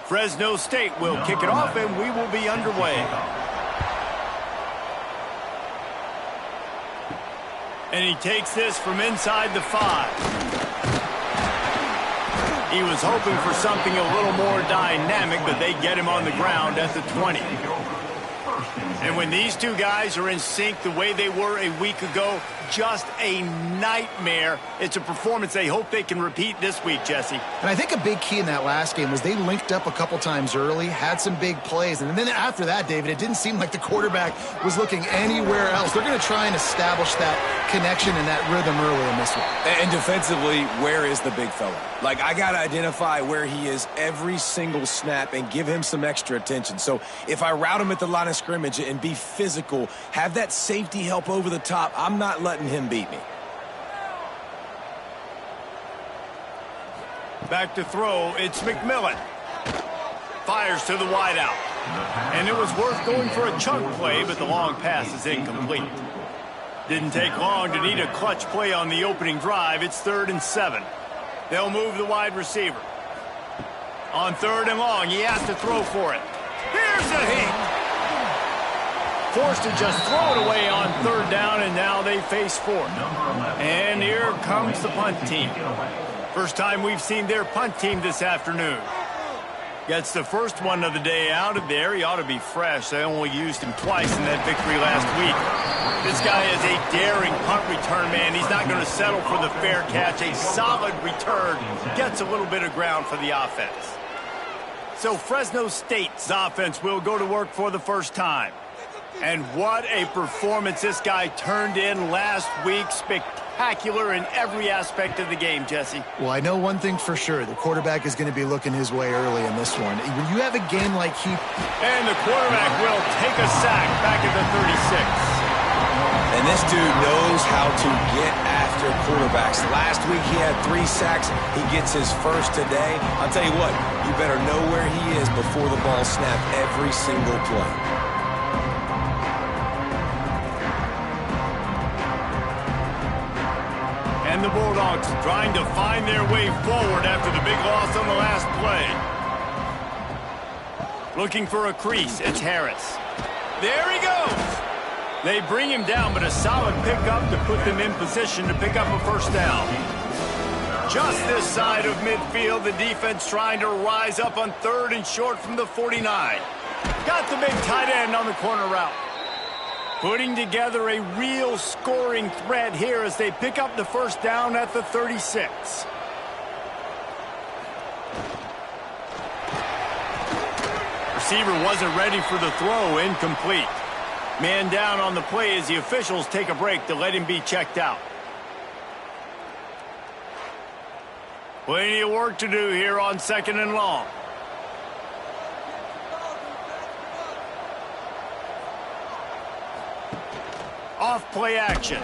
Fresno State will kick it off, and we will be underway. And he takes this from inside the 5. He was hoping for something a little more dynamic, but they get him on the ground at the 20. And when these two guys are in sync the way they were a week ago, just a nightmare. It's a performance they hope they can repeat this week, Jesse. And I think a big key in that last game was they linked up a couple times early, had some big plays, and then after that, David, it didn't seem like the quarterback was looking anywhere else. They're going to try and establish that connection and that rhythm early in this one. And defensively, where is the big fella? Like, I got to identify where he is every single snap and give him some extra attention. So if I route him at the line of scrimmage and be physical, have that safety help over the top, I'm not letting him beat me. Back to throw, it's McMillan. Fires to the wideout. And it was worth going for a chunk play, but the long pass is incomplete. Didn't take long to need a clutch play on the opening drive. It's 3rd and 7. They'll move the wide receiver. On 3rd and long, he has to throw for it. Here's a hit. Forced to just throw it away on 3rd down, and now they face 4th. And here comes the punt team. First time we've seen their punt team this afternoon. Gets the first one of the day out of there. He ought to be fresh. They only used him twice in that victory last week. This guy is a daring punt return man. He's not going to settle for the fair catch. A solid return. Gets a little bit of ground for the offense. So Fresno State's offense will go to work for the first time. And what a performance this guy turned in last week. Spectacular in every aspect of the game, Jesse. Well, I know one thing for sure. The quarterback is going to be looking his way early in this one. When you have a game like he... And the quarterback will take a sack back at the 36. And this dude knows how to get after quarterbacks. Last week he had 3 sacks. He gets his first today. I'll tell you what, you better know where he is before the ball snapped every single play. And the Bulldogs trying to find their way forward after the big loss on the last play. Looking for a crease, it's Harris. There he goes! They bring him down, but a solid pickup to put them in position to pick up a first down. Just this side of midfield, the defense trying to rise up on 3rd and short from the 49. Got the big tight end on the corner route. Putting together a real scoring threat here as they pick up the first down at the 36. Receiver wasn't ready for the throw, incomplete. Man down on the play as the officials take a break to let him be checked out. Plenty of work to do here on 2nd and long. Off play action.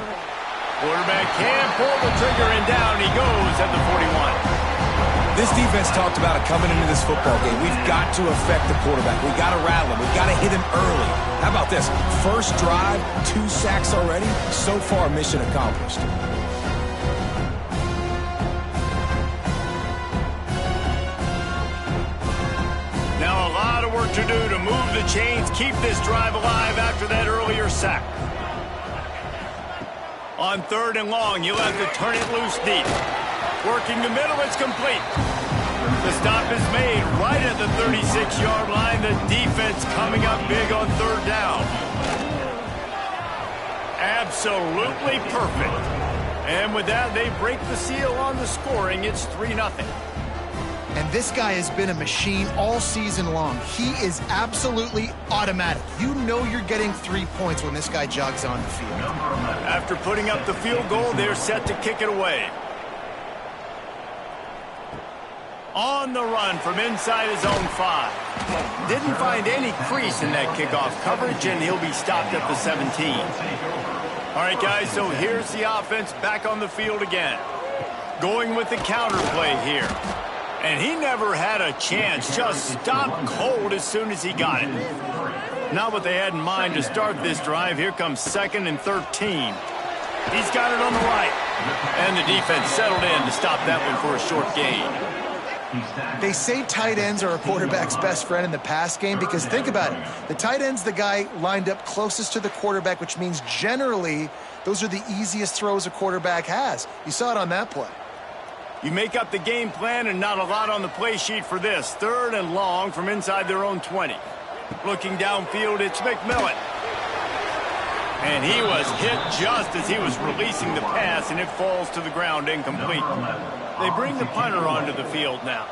Quarterback can pull the trigger, and down he goes at the 41. This defense talked about it coming into this football game. We've got to affect the quarterback. We've got to rattle him. We've got to hit him early. How about this? First drive, 2 sacks already. So far, mission accomplished. Now a lot of work to do to move the chains, keep this drive alive after that earlier sack. On 3rd and long, you'll have to turn it loose deep. Working the middle, it's complete. The stop is made right at the 36-yard line. The defense coming up big on 3rd down. Absolutely perfect. And with that, they break the seal on the scoring. It's 3-0. And this guy has been a machine all season long. He is absolutely automatic. You know you're getting 3 points when this guy jogs on the field. After putting up the field goal, they're set to kick it away. On the run from inside his own 5. Didn't find any crease in that kickoff coverage, and he'll be stopped at the 17. All right, guys, so here's the offense back on the field again. Going with the counter play here. And he never had a chance, just stopped cold as soon as he got it. Not what they had in mind to start this drive. Here comes 2nd and 13. He's got it on the right. And the defense settled in to stop that one for a short gain. They say tight ends are a quarterback's best friend in the pass game because think about it. The tight end's the guy lined up closest to the quarterback, which means generally those are the easiest throws a quarterback has. You saw it on that play. You make up the game plan and not a lot on the play sheet for this. 3rd and long from inside their own 20. Looking downfield, it's McMillan. And he was hit just as he was releasing the pass, and it falls to the ground incomplete. They bring the punter onto the field now.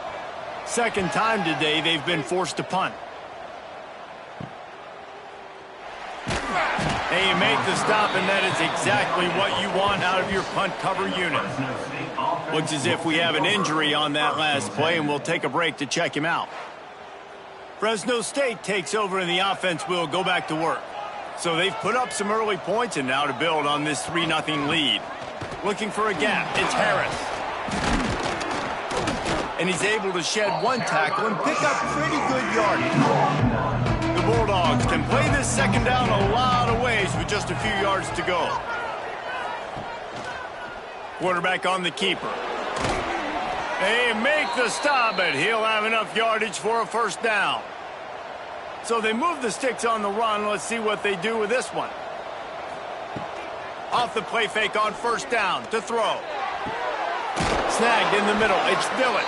Second time today they've been forced to punt. And you make the stop, and that is exactly what you want out of your punt cover unit. Looks as if we have an injury on that last play, and we'll take a break to check him out. Fresno State takes over, and the offense will go back to work. So they've put up some early points, and now to build on this 3-0 lead. Looking for a gap, it's Harris. And he's able to shed one tackle and pick up pretty good yardage. The Bulldogs can play this second down a lot of ways with just a few yards to go. Quarterback on the keeper. They make the stop, but he'll have enough yardage for a first down. So they move the sticks on the run. Let's see what they do with this one. Off the play fake on first down to throw. Snagged in the middle. It's Dillon.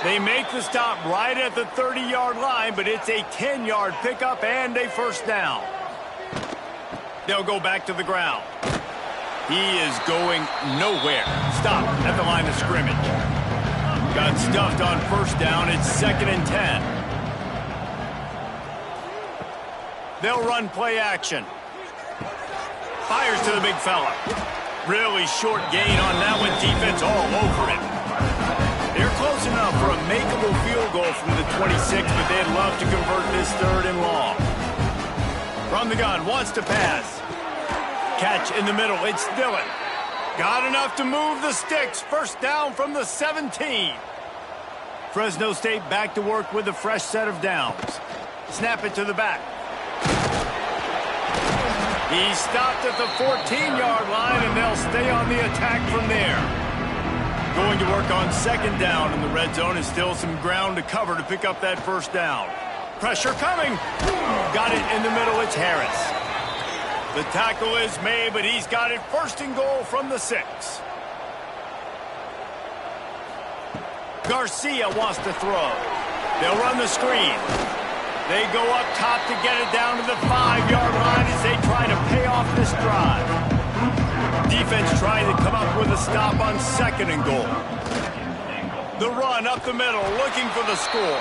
They make the stop right at the 30-yard line, but it's a 10-yard pickup and a first down. They'll go back to the ground. He is going nowhere. Stop at the line of scrimmage. Got stuffed on first down. It's 2nd and 10. They'll run play action. Fires to the big fella. Really short gain on that one. Defense all over it. They're close enough for a makeable field goal from the 26, but they'd love to convert this 3rd and long. From the gun, wants to pass. Catch in the middle, it's Dillon. Got enough to move the sticks. First down from the 17. Fresno State back to work with a fresh set of downs. Snap it to the back. He stopped at the 14-yard line, and they'll stay on the attack from there. Going to work on second down in the red zone, and still some ground to cover to pick up that first down. Pressure coming. Got it in the middle. It's Harris. The tackle is made, but he's got it 1st and goal from the 6. Garcia wants to throw. They'll run the screen. They go up top to get it down to the 5-yard line as they try to pay off this drive. Defense trying to come up with a stop on 2nd and goal. The run up the middle, looking for the score.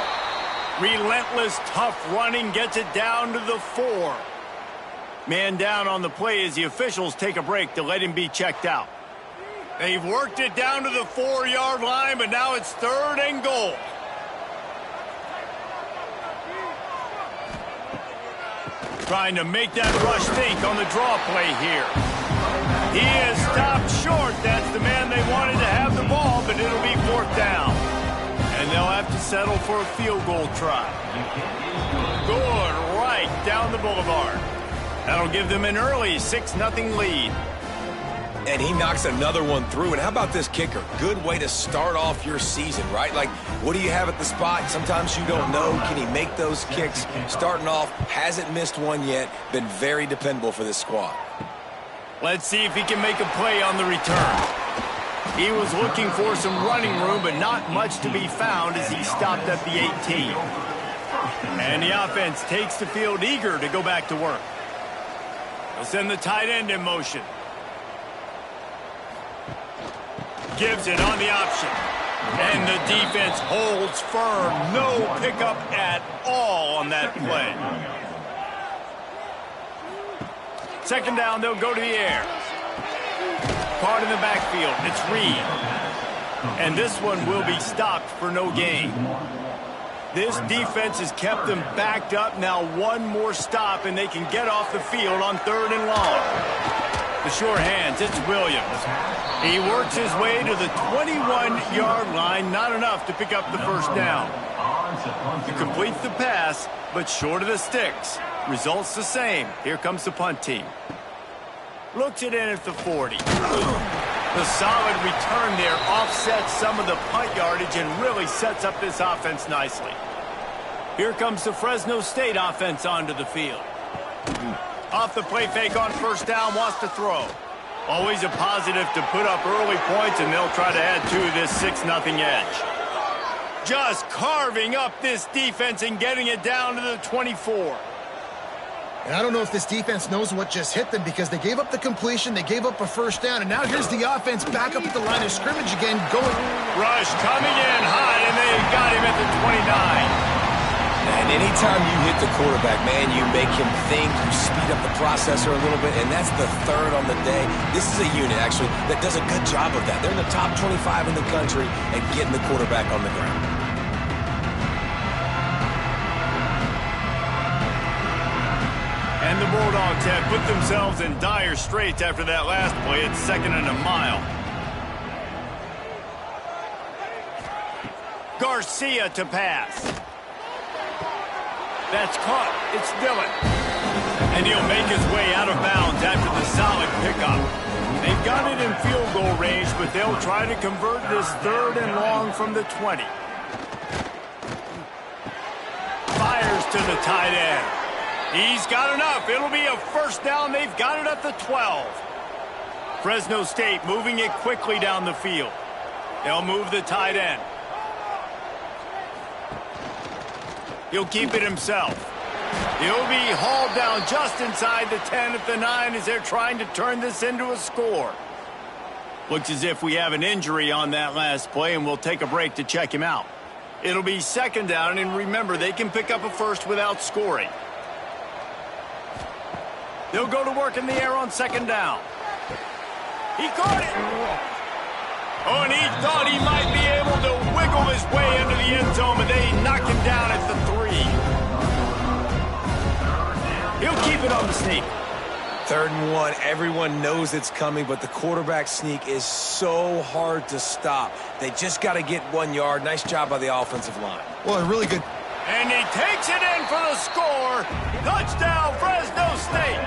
Relentless, tough running gets it down to the 4. Man down on the play as the officials take a break to let him be checked out. They've worked it down to the 4-yard line, but now it's 3rd and goal. Trying to make that rush think on the draw play here. He is stopped short. That's the man they wanted to have the ball, but it'll be 4th down. And they'll have to settle for a field goal try. Good right down the boulevard. That'll give them an early 6-0 lead. And he knocks another one through. And how about this kicker? Good way to start off your season, right? Like, what do you have at the spot? Sometimes you don't know. Can he make those kicks? Starting off, hasn't missed one yet. Been very dependable for this squad. Let's see if he can make a play on the return. He was looking for some running room, but not much to be found as he stopped at the 18. And the offense takes the field eager to go back to work. They'll send the tight end in motion. Gives it on the option. And the defense holds firm. No pickup at all on that play. Second down, they'll go to the air. Caught in the backfield. It's Reed. And this one will be stopped for no gain. This defense has kept them backed up. Now one more stop, and they can get off the field on 3rd and long. The sure hands, it's Williams. He works his way to the 21-yard line. Not enough to pick up the first down. He completes the pass, but short of the sticks. Results the same. Here comes the punt team. Looks it in at the 40. The solid return there offsets some of the punt yardage and really sets up this offense nicely. Here comes the Fresno State offense onto the field. Off the play fake on first down, wants to throw. Always a positive to put up early points, and they'll try to add to this 6-0 edge. Just carving up this defense and getting it down to the 24. And I don't know if this defense knows what just hit them because they gave up the completion, they gave up a first down, and now here's the offense back up at the line of scrimmage again going. Rush coming in hot, and they got him at the 29. And anytime you hit the quarterback, man, you make him think, you speed up the processor a little bit, and that's the third on the day. This is a unit, actually, that does a good job of that. They're in the top 25 in the country and getting the quarterback on the ground. And the Bulldogs have put themselves in dire straits after that last play. It's 2nd and a mile. Garcia to pass. That's caught. It's Dillon. And he'll make his way out of bounds after the solid pickup. They've got it in field goal range, but they'll try to convert this 3rd and long from the 20. Fires to the tight end. He's got enough. It'll be a first down. They've got it at the 12. Fresno State moving it quickly down the field. They'll move the tight end. He'll keep it himself. He'll be hauled down just inside the 10 at the 9 as they're trying to turn this into a score. Looks as if we have an injury on that last play, and we'll take a break to check him out. It'll be 2nd down, and remember, they can pick up a first without scoring. They'll go to work in the air on 2nd down. He caught it. Oh, and he thought he might be able to wiggle his way into the end zone, but they knock him down at the 3. He'll keep it on the sneak. 3rd and 1. Everyone knows it's coming, but the quarterback sneak is so hard to stop. They just got to get 1 yard. Nice job by the offensive line. Well, a really good. And he takes it in for the score. Touchdown, Fresno State.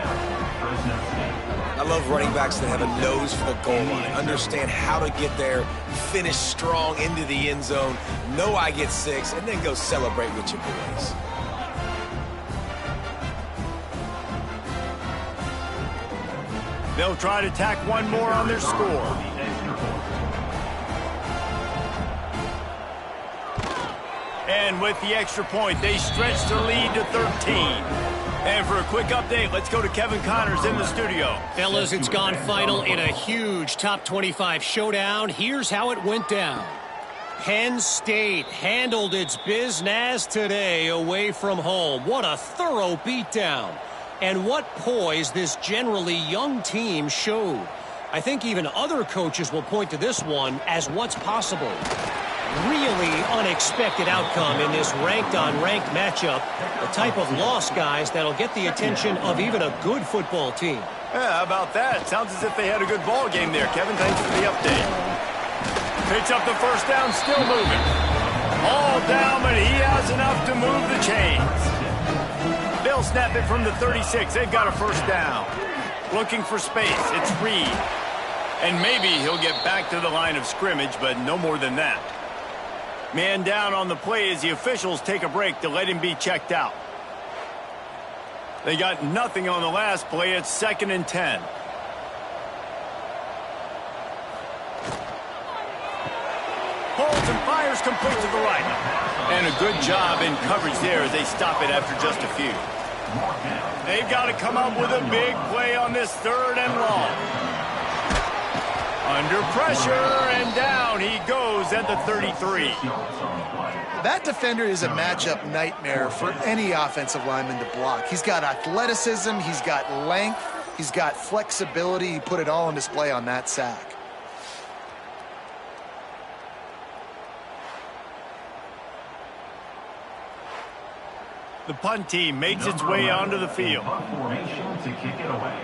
I love running backs that have a nose for the goal line, understand how to get there, finish strong into the end zone, know I get 6, and then go celebrate with your boys. They'll try to tack 1 more on their score. And with the extra point, they stretch their lead to 13. And for a quick update, let's go to Kevin Connors in the studio. Fellas, it's gone final in a huge top 25 showdown. Here's how it went down. Penn State handled its business today away from home. What a thorough beatdown. And what poise this generally young team showed. I think even other coaches will point to this one as what's possible. Really unexpected outcome in this ranked-on-ranked matchup. The type of loss, guys, that'll get the attention of even a good football team. Yeah, how about that? Sounds as if they had a good ball game there, Kevin. Thanks for the update. Picks up the first down, still moving. All down, but he has enough to move the chains. They'll snap it from the 36. They've got a first down. Looking for space. It's Reed. And maybe he'll get back to the line of scrimmage, but no more than that. Man down on the play as the officials take a break to let him be checked out. They got nothing on the last play. It's 2nd and 10. Holds and fires complete to the right. And a good job in coverage there as they stop it after just a few. They've got to come up with a big play on this 3rd and long. Under pressure, and down he goes at the 33. That defender is a matchup nightmare for any offensive lineman to block. He's got athleticism, he's got length, he's got flexibility. He put it all on display on that sack. The punt team makes its way onto the field. Formation to kick it away.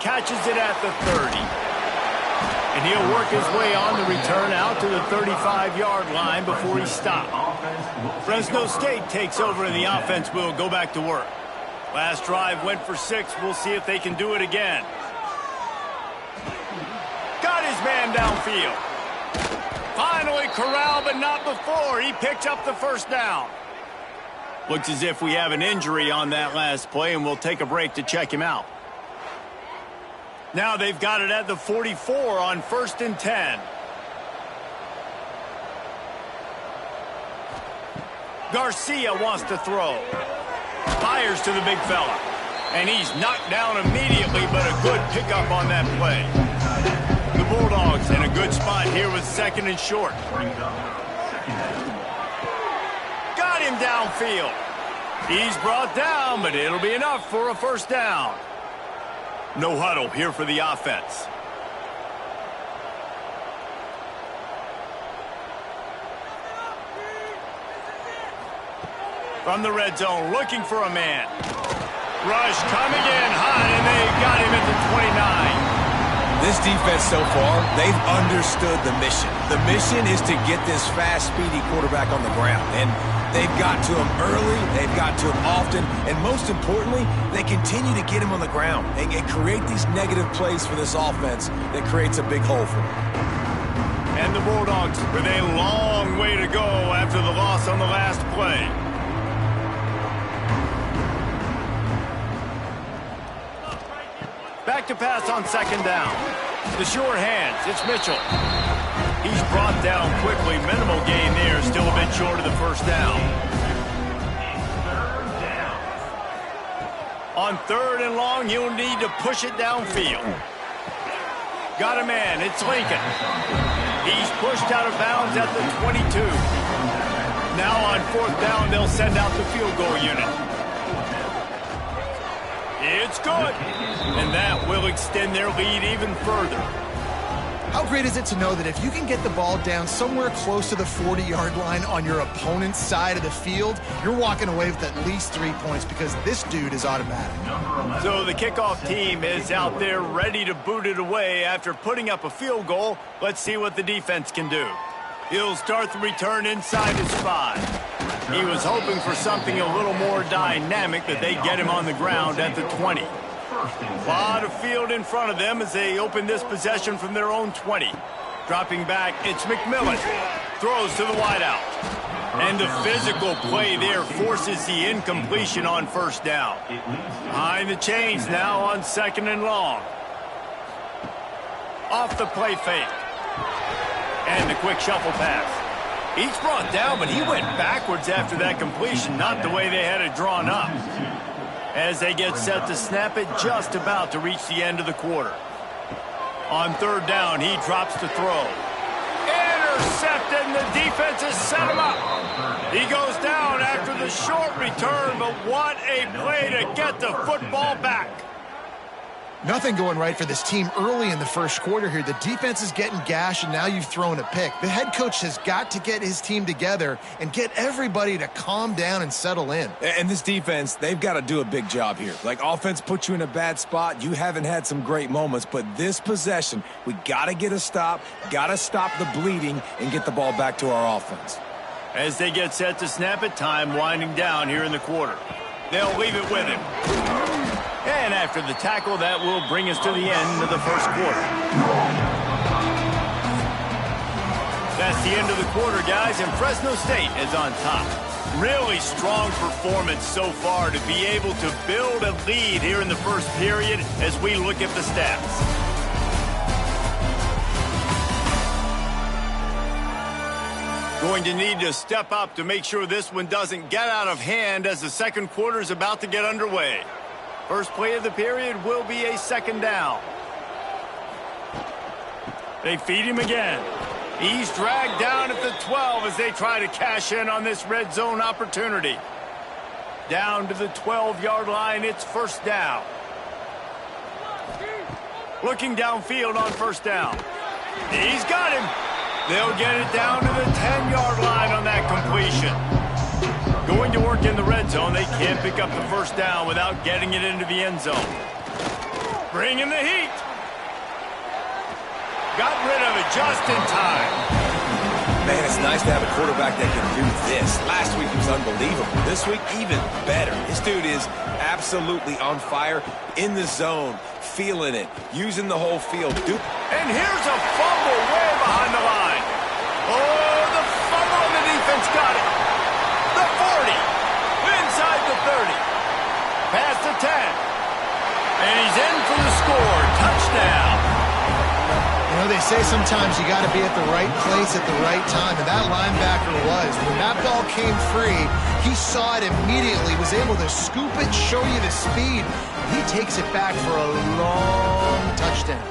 Catches it at the 30. And he'll work his way on the return out to the 35-yard line before he stopped. Fresno State takes over and the offense will go back to work. Last drive went for 6. We'll see if they can do it again. Got his man downfield. Finally corralled, but not before. He picked up the first down. Looks as if we have an injury on that last play, and we'll take a break to check him out. Now they've got it at the 44 on 1st and 10. Garcia wants to throw. Fires to the big fella. And he's knocked down immediately, but a good pickup on that play. The Bulldogs in a good spot here with 2nd and short. Got him downfield. He's brought down, but it'll be enough for a first down. No huddle here for the offense. From the red zone, looking for a man. Rush coming in hot, and they got him at the 29. This defense so far, they've understood the mission. The mission is to get this fast, speedy quarterback on the ground. And they've got to him early, they've got to him often, and most importantly, they continue to get him on the ground and create these negative plays for this offense that creates a big hole for them. And the Bulldogs with a long way to go after the loss on the last play. Back to pass on 2nd down. The short hands, it's Mitchell. He's brought down quickly. Minimal gain there, still a bit short of the first down. On 3rd and long, you'll need to push it downfield. Got a man, it's Lincoln. He's pushed out of bounds at the 22. Now on 4th down, they'll send out the field goal unit. It's good, and that will extend their lead even further. How great is it to know that if you can get the ball down somewhere close to the 40-yard line on your opponent's side of the field, you're walking away with at least 3 points because this dude is automatic. So the kickoff team is out there ready to boot it away after putting up a field goal. Let's see what the defense can do. He'll start the return inside his 5. He was hoping for something a little more dynamic, that they get him on the ground at the 20. A lot of field in front of them as they open this possession from their own 20. Dropping back, it's McMillan. Throws to the wideout. And the physical play there forces the incompletion on 1st down. Behind the chains now on 2nd and long. Off the play fake. And the quick shuffle pass. He's brought down, but he went backwards after that completion, not the way they had it drawn up. As they get set to snap it, just about to reach the end of the quarter. On 3rd down, he drops to throw. Intercepted, and the defense has set him up. He goes down after the short return, but what a play to get the football back. Nothing going right for this team early in the first quarter here. The defense is getting gashed, and now you've thrown a pick. The head coach has got to get his team together and get everybody to calm down and settle in. And this defense, they've got to do a big job here. Like, offense puts you in a bad spot. You haven't had some great moments, but this possession, we got to get a stop, got to stop the bleeding, and get the ball back to our offense. As they get set to snap it, time winding down here in the quarter. They'll leave it with him. And after the tackle, that will bring us to the end of the first quarter. That's the end of the quarter, guys, and Fresno State is on top. Really strong performance so far to be able to build a lead here in the first period as we look at the stats. Going to need to step up to make sure this one doesn't get out of hand as the second quarter is about to get underway. First play of the period will be a 2nd down. They feed him again. He's dragged down at the 12 as they try to cash in on this red zone opportunity. Down to the 12-yard line, it's 1st down. Looking downfield on 1st down. He's got him. They'll get it down to the 10-yard line on that completion. Going to work in the red zone, they can't pick up the 1st down without getting it into the end zone. Bringing the heat. Got rid of it just in time. Man, it's nice to have a quarterback that can do this. Last week he was unbelievable. This week, even better. This dude is absolutely on fire, in the zone, feeling it, using the whole field. And here's a fumble way behind the line. Oh, the fumble and the defense got it. The 40, inside the 30, past the 10. And he's in for the score. Touchdown. You know, they say sometimes you got to be at the right place at the right time, and that linebacker was. When that ball came free, he saw it immediately, was able to scoop it, show you the speed. He takes it back for a long touchdown.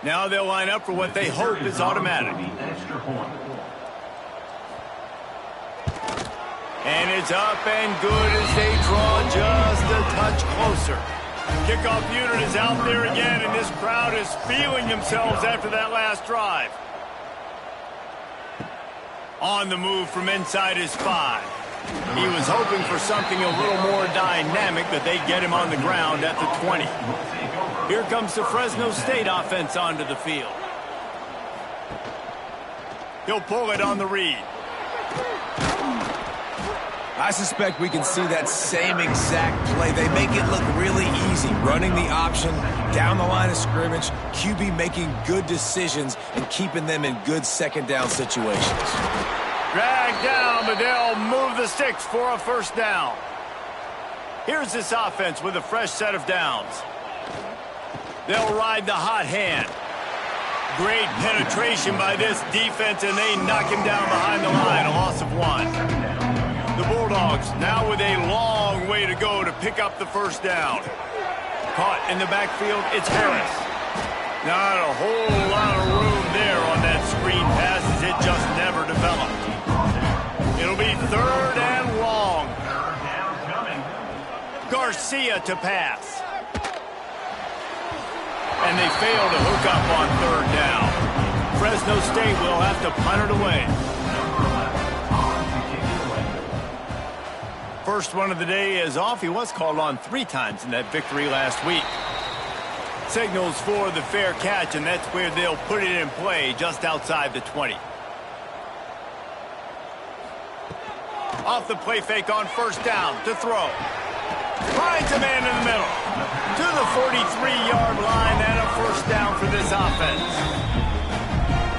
Now they'll line up for what they hope is automatic. And it's up and good as they draw just a touch closer. Kickoff unit is out there again, and this crowd is feeling themselves after that last drive. On the move from inside his 5. He was hoping for something a little more dynamic, but they get him on the ground at the 20. Here comes the Fresno State offense onto the field. He'll pull it on the read. I suspect we can see that same exact play. They make it look really easy, running the option down the line of scrimmage, QB making good decisions and keeping them in good second down situations. Dragged down, but they'll move the sticks for a first down. Here's this offense with a fresh set of downs. They'll ride the hot hand. Great penetration by this defense, and they knock him down behind the line, a loss of 1. The Bulldogs now with a long way to go to pick up the first down. Caught in the backfield, it's Harris. Not a whole lot of room there on that screen pass as it just never developed. It'll be 3rd and long. Garcia to pass. And they fail to hook up on 3rd down. Fresno State will have to punt it away. First one of the day is off. He was called on 3 times in that victory last week. Signals for the fair catch, and that's where they'll put it in play, just outside the 20. Off the play fake on 1st down to throw. Finds a man in the middle. To the 43-yard line and a first down for this offense.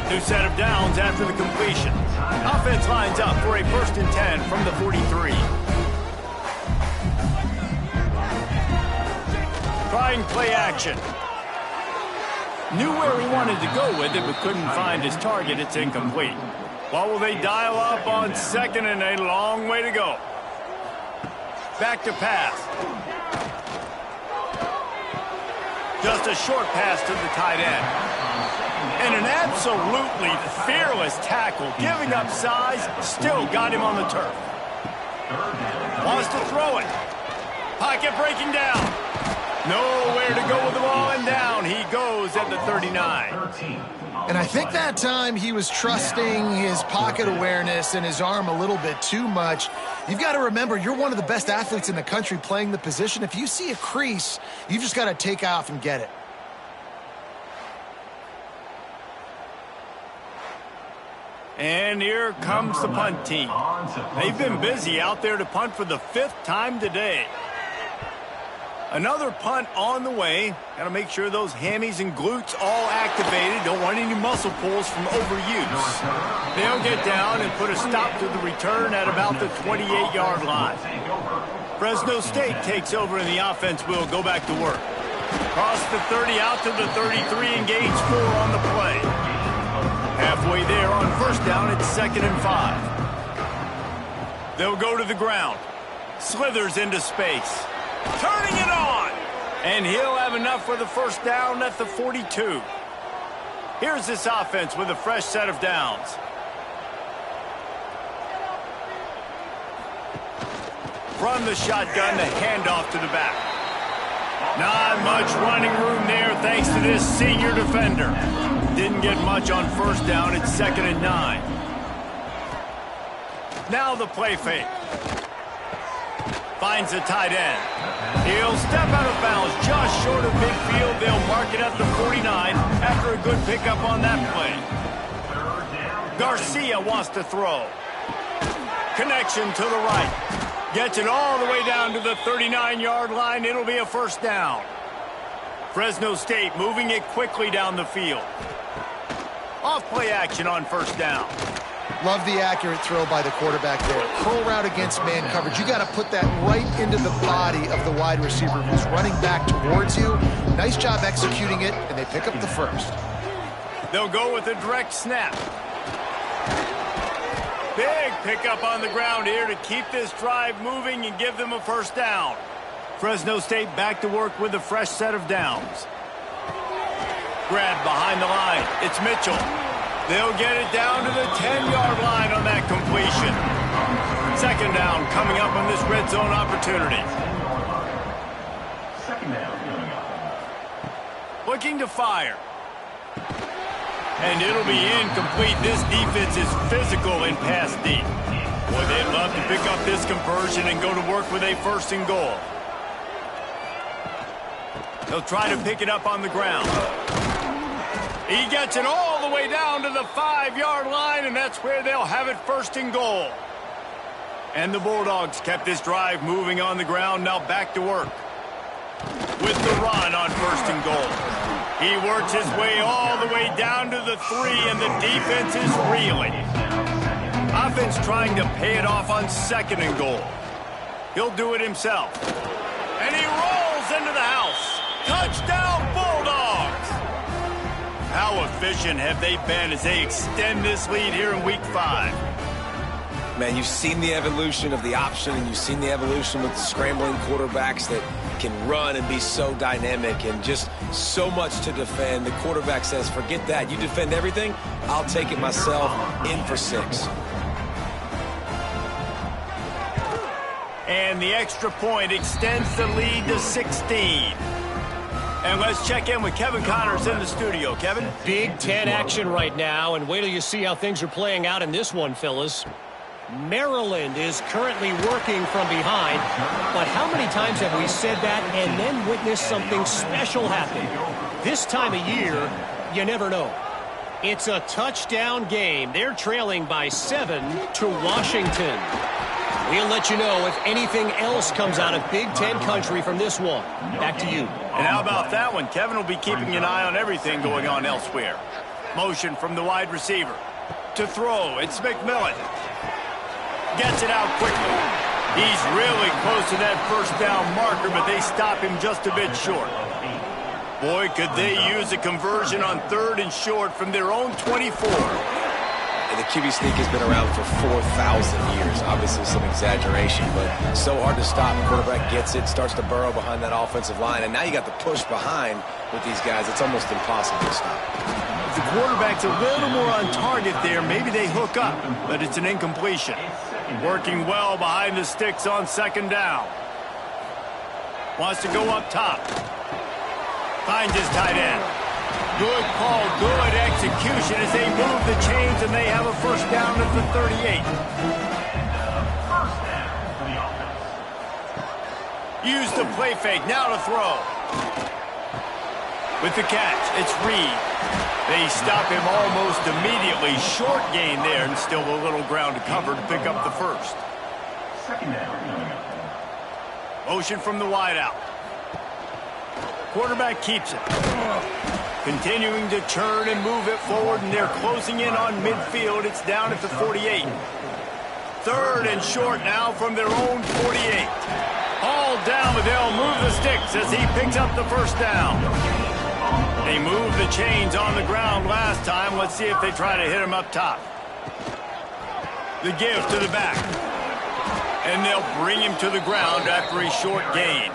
New set of downs after the completion. Offense lines up for a 1st and 10 from the 43. Trying play action. Knew where he wanted to go with it, but couldn't find his target. It's incomplete. Well, will they dial up on 2nd and a long way to go? Back to pass. Just a short pass to the tight end. And an absolutely fearless tackle, giving up size, still got him on the turf. Wants to throw it. Pocket breaking down. Nowhere to go with the ball, and down he goes at the 39. And I think that time he was trusting his pocket awareness and his arm a little bit too much. You've got to remember, you're one of the best athletes in the country playing the position. If you see a crease, you've just got to take off and get it. And here comes the punt team. They've been busy out there to punt for the 5th time today. Another punt on the way. Got to make sure those hammies and glutes all activated. Don't want any muscle pulls from overuse. They'll get down and put a stop to the return at about the 28-yard line. Fresno State takes over and the offense will go back to work. Cross the 30 out to the 33, engage 4 on the play. Halfway there on 1st down, it's 2nd and 5. They'll go to the ground. Slithers into space. Turning it on. And he'll have enough for the first down at the 42. Here's this offense with a fresh set of downs. From the shotgun, the handoff to the back. Not much running room there thanks to this senior defender. Didn't get much on first down. It's 2nd and 9. Now the play fake. Finds the tight end. He'll step out of bounds just short of midfield. They'll mark it at the 49 after a good pickup on that play. Garcia wants to throw. Connection to the right. Gets it all the way down to the 39-yard line. It'll be a first down. Fresno State moving it quickly down the field. Off play action on first down. Love the accurate throw by the quarterback there. Curl route against man coverage. You got to put that right into the body of the wide receiver who's running back towards you. Nice job executing it, and they pick up the first. They'll go with a direct snap. Big pickup on the ground here to keep this drive moving and give them a first down. Fresno State back to work with a fresh set of downs. Grab behind the line. It's Mitchell. They'll get it down to the 10-yard line on that completion. Second down coming up on this red zone opportunity. Second down. Looking to fire. And it'll be incomplete. This defense is physical in pass deep. Boy, they'd love to pick up this conversion and go to work with a 1st and goal. They'll try to pick it up on the ground. He gets it all the way down to the 5-yard line, and that's where they'll have it 1st and goal. And the Bulldogs kept this drive moving on the ground, now back to work. With the run on 1st and goal. He works his way all the way down to the 3, and the defense is reeling. Offense trying to pay it off on 2nd and goal. He'll do it himself. And he rolls into the house. Touchdown, Bulldogs! How efficient have they been as they extend this lead here in Week 5? Man, you've seen the evolution of the option, and you've seen the evolution with the scrambling quarterbacks that can run and be so dynamic and just so much to defend. The quarterback says, forget that. You defend everything, I'll take it myself. In for 6. And the extra point extends the lead to 16. And let's check in with Kevin Connors in the studio. Kevin? Big Ten action right now, and wait till you see how things are playing out in this one, fellas. Maryland is currently working from behind, but how many times have we said that and then witnessed something special happen? This time of year, you never know. It's a touchdown game. They're trailing by 7 to Washington. We'll let you know if anything else comes out of Big Ten country from this one. Back to you. And how about that one? Kevin will be keeping an eye on everything going on elsewhere. Motion from the wide receiver. To throw, it's McMillan. Gets it out quickly. He's really close to that first down marker, but they stop him just a bit short. Boy, could they use a conversion on 3rd and short from their own 24. And the QB sneak has been around for 4,000 years. Obviously some exaggeration, but so hard to stop. The quarterback gets it, starts to burrow behind that offensive line, and now you got the push behind with these guys. It's almost impossible to stop. If the quarterback's a little more on target there, maybe they hook up, but it's an incompletion. Working well behind the sticks on 2nd down. Wants to go up top. Finds his tight end. Good call, good execution as they move the chains, and they have a first down at the 38. Use the play fake, now to throw. With the catch, it's Reed. They stop him almost immediately. Short gain there, and still a little ground to cover to pick up the first. Second down. Motion from the wideout. Quarterback keeps it. Continuing to turn and move it forward, and they're closing in on midfield. It's down at the 48. 3rd and short now from their own 48. All down, but they'll move the sticks as he picks up the first down. They moved the chains on the ground last time. Let's see if they try to hit him up top. The give to the back. And they'll bring him to the ground after a short gain.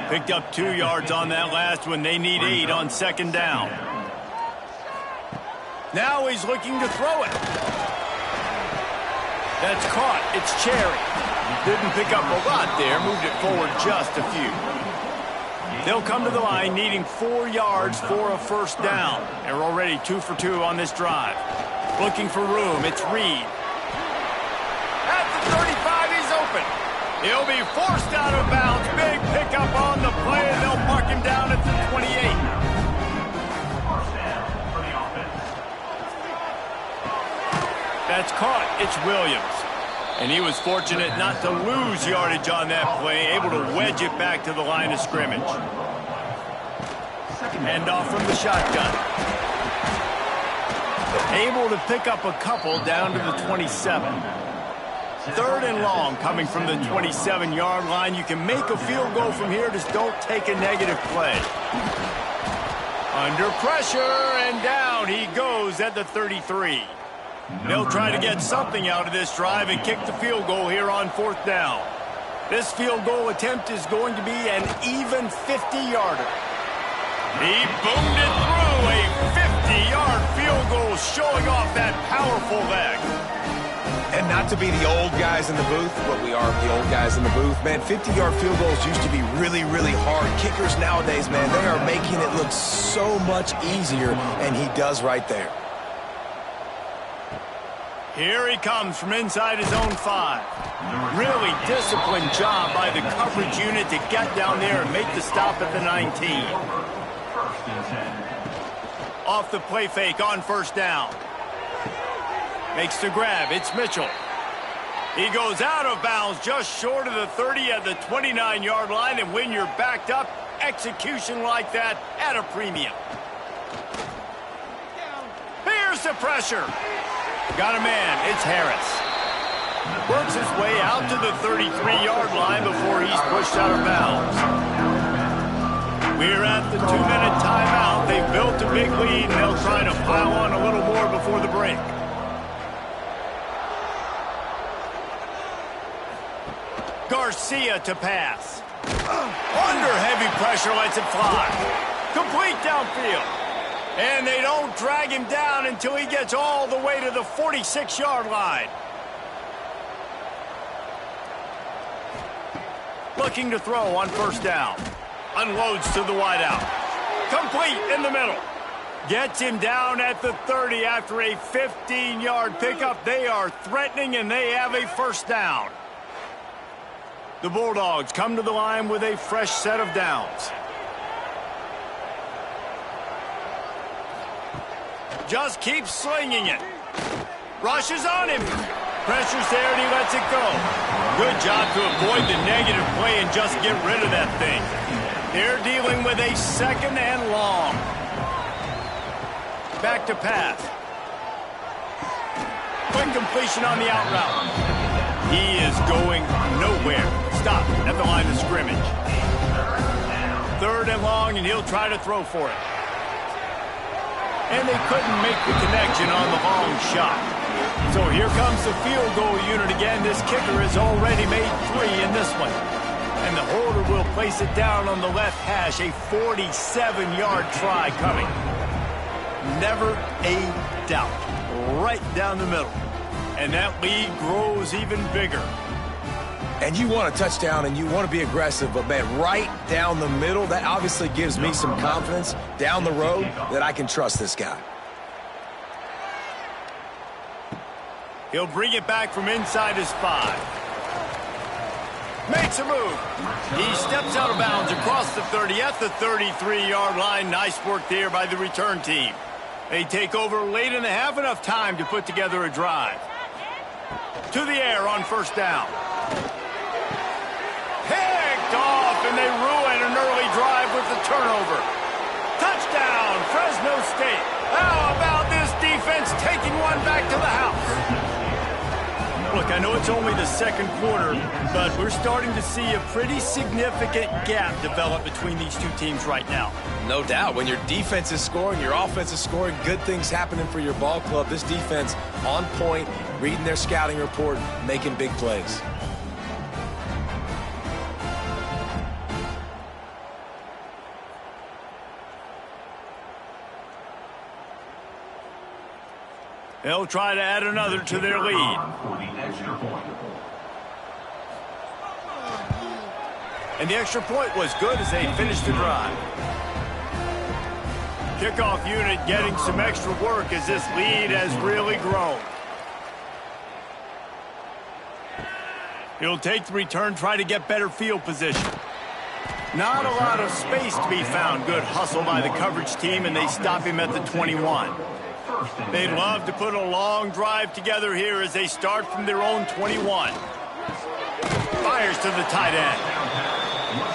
Picked up 2 yards on that last one. They need 8 on 2nd down. Now he's looking to throw it. That's caught. It's Cherry. Didn't pick up a lot there. Moved it forward just a few. They'll come to the line needing 4 yards for a first down. They're already 2 for 2 on this drive. Looking for room, it's Reed. At the 35, he's open. He'll be forced out of bounds. Big pickup on the play, and they'll mark him down at the 28. First down for the offense. That's caught. It's Williams. And he was fortunate not to lose yardage on that play, able to wedge it back to the line of scrimmage. Hand off from the shotgun. Able to pick up a couple down to the 27. 3rd and long coming from the 27-yard line. You can make a field goal from here, just don't take a negative play. Under pressure, and down he goes at the 33. They'll try to get something out of this drive and kick the field goal here on 4th down. This field goal attempt is going to be an even 50-yarder. He boomed it through, a 50-yard field goal showing off that powerful leg. And not to be the old guys in the booth, but we are the old guys in the booth, man, 50-yard field goals used to be really, really hard. Kickers nowadays, man, they are making it look so much easier, and he does right there. Here he comes from inside his own 5. Really disciplined job by the coverage unit to get down there and make the stop at the 19. First and 10. Off the play fake on first down. Makes the grab. It's Mitchell. He goes out of bounds just short of the 30 at the 29-yard line, and when you're backed up, execution like that at a premium. Here's the pressure. Got a man. It's Harris. Works his way out to the 33-yard line before he's pushed out of bounds. We're at the 2-minute timeout. They've built a big lead, and they'll try to pile on a little more before the break. Garcia to pass. Under heavy pressure, lets it fly. Complete downfield. And they don't drag him down until he gets all the way to the 46-yard line. Looking to throw on first down. Unloads to the wideout. Complete in the middle. Gets him down at the 30 after a 15-yard pickup. They are threatening, and they have a first down. The Bulldogs come to the line with a fresh set of downs. Just keeps slinging it. Rushes on him. Pressure's there, and he lets it go. Good job to avoid the negative play and just get rid of that thing. They're dealing with a 2nd and long. Back to pass. Quick completion on the out route. He is going nowhere. Stop at the line of scrimmage. 3rd and long, and he'll try to throw for it. And they couldn't make the connection on the long shot. So here comes the field goal unit again. This kicker has already made 3 in this one. And the holder will place it down on the left hash. A 47-yard try coming. Never a doubt. Right down the middle. And that lead grows even bigger. And you want a touchdown and you want to be aggressive, but man, right down the middle, that obviously gives me some confidence down the road that I can trust this guy. He'll bring it back from inside his 5. Makes a move. He steps out of bounds across the 30 at the 33-yard line. Nice work there by the return team. They take over late in the half, enough time to put together a drive. To the air on first down. Picked off, and they ruin an early drive with the turnover. Touchdown, Fresno State. How about this defense taking one back to the house? Look, I know it's only the 2nd quarter, but we're starting to see a pretty significant gap develop between these two teams right now. No doubt. When your defense is scoring, your offense is scoring, good things happening for your ball club. This defense on point, reading their scouting report, making big plays. They'll try to add another to their lead. For the extra point. And the extra point was good as they finished the drive. Kickoff unit getting some extra work as this lead has really grown. He'll take the return, try to get better field position. Not a lot of space to be found. Good hustle by the coverage team, and they stop him at the 21. They'd love to put a long drive together here as they start from their own 21. Fires to the tight end.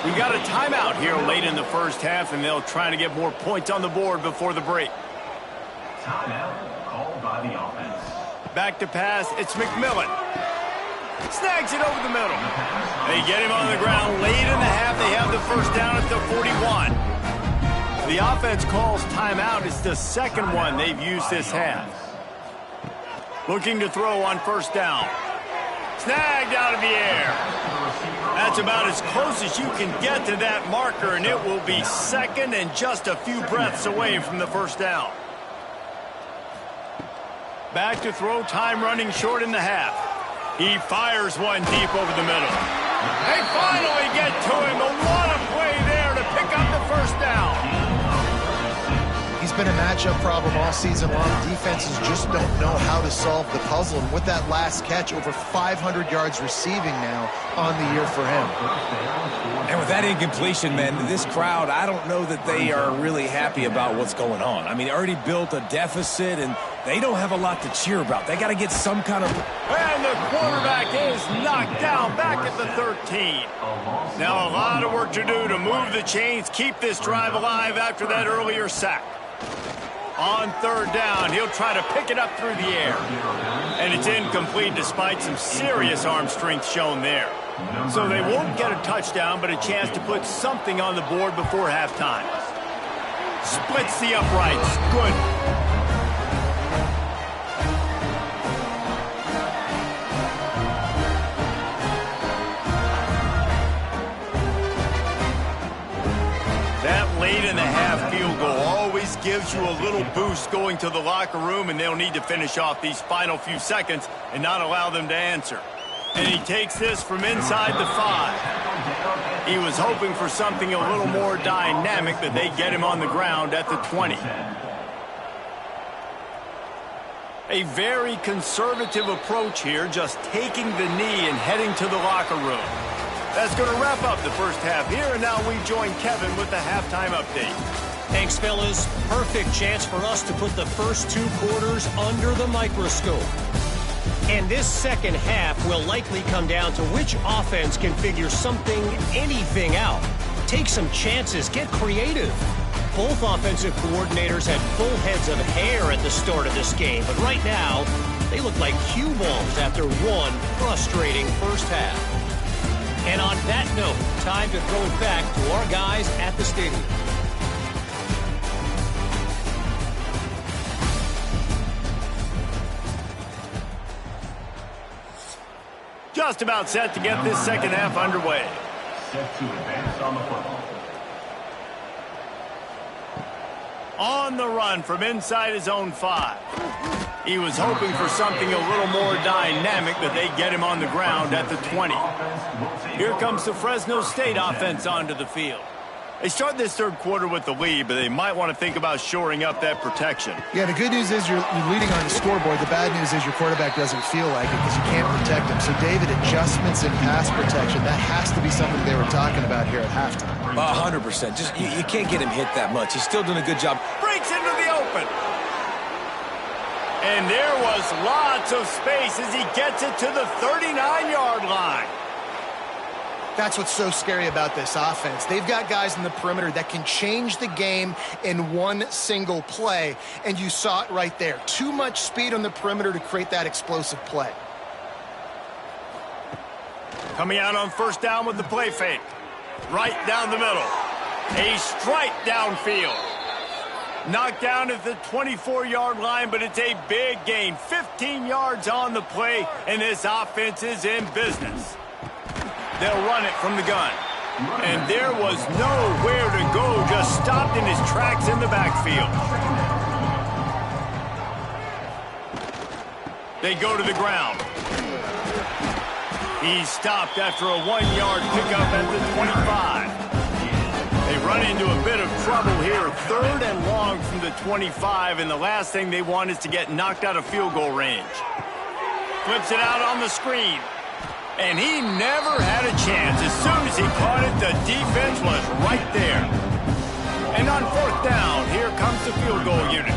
We've got a timeout here late in the first half, and they'll try to get more points on the board before the break. Timeout called by the offense. Back to pass, it's McMillan. Snags it over the middle. They get him on the ground late in the half. They have the first down at the 41. The offense calls timeout. It's the second one they've used this half. Looking to throw on first down. Snagged out of the air. That's about as close as you can get to that marker, and it will be second and just a few breaths away from the first down. Back to throw, time running short in the half. He fires one deep over the middle. They finally get to him, but what a play there to pick up the first down. He's been a matchup problem all season long. Defenses just don't know how to solve the puzzle. And with that last catch, over 500 yards receiving now on the year for him. And with that incompletion, man, this crowd, I don't know that they are really happy about what's going on. I mean, already built a deficit, and they don't have a lot to cheer about. They got to get some kind of... And the quarterback is knocked down back at the 13. Now a lot of work to do to move the chains, keep this drive alive after that earlier sack. On third down, he'll try to pick it up through the air. And it's incomplete despite some serious arm strength shown there. So they won't get a touchdown, but a chance to put something on the board before halftime. Splits the uprights. Good. That late in the half field goal always gives you a little boost going to the locker room, and they'll need to finish off these final few seconds and not allow them to answer. And he takes this from inside the 5. He was hoping for something a little more dynamic, but they get him on the ground at the 20. A very conservative approach here, just taking the knee and heading to the locker room. That's going to wrap up the first half here, and now we join Kevin with the halftime update. Thanks, fellas. Perfect chance for us to put the first 2 quarters under the microscope. And this second half will likely come down to which offense can figure anything out. Take some chances, get creative. Both offensive coordinators had full heads of hair at the start of this game, but right now, they look like cue balls after one frustrating first half. And on that note, time to throw it back to our guys at the stadium. Just about set to get this second half underway. Set to advance on the football. On the run from inside his own 5. He was hoping for something a little more dynamic, but they get him on the ground at the 20. Here comes the Fresno State offense onto the field. They start this third quarter with the lead, but they might want to think about shoring up that protection. Yeah, the good news is you're leading on the scoreboard. The bad news is your quarterback doesn't feel like it because you can't protect him. So, David, adjustments in pass protection, that has to be something they were talking about here at halftime. 100%. Just you can't get him hit that much. He's still doing a good job. Breaks into the open. And there was lots of space as he gets it to the 39-yard line. That's what's so scary about this offense. They've got guys in the perimeter that can change the game in one single play, and you saw it right there. Too much speed on the perimeter to create that explosive play. Coming out on first down with the play fake. Right down the middle. A strike downfield. Knocked down at the 24-yard line, but it's a big gain. 15 yards on the play, and this offense is in business. They'll run it from the gun. And there was nowhere to go, just stopped in his tracks in the backfield. They go to the ground. He's stopped after a 1-yard pickup at the 25. They run into a bit of trouble here. 3rd and long from the 25, and the last thing they want is to get knocked out of field goal range. Flips it out on the screen. And he never had a chance. As soon as he caught it, the defense was right there. And on 4th down, here comes the field goal unit.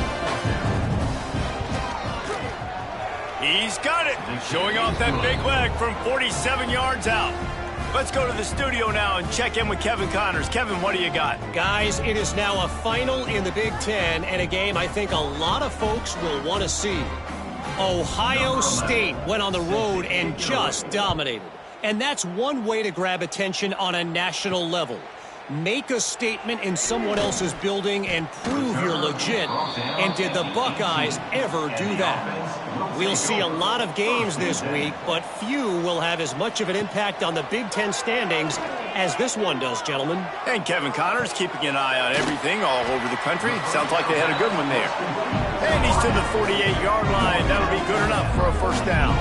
He's got it, showing off that big leg from 47 yards out. Let's go to the studio now and check in with Kevin Connors. Kevin, what do you got? Guys, it is now a final in the Big Ten and a game I think a lot of folks will want to see. Ohio State went on the road and just dominated. And that's one way to grab attention on a national level. Make a statement in someone else's building and prove you're legit. And did the Buckeyes ever do that? We'll see a lot of games this week, but few will have as much of an impact on the Big Ten standings as this one does, gentlemen. And Kevin Connors keeping an eye on everything all over the country. Sounds like they had a good one there. And he's to the 48-yard line. That'll be good enough for a 1st down.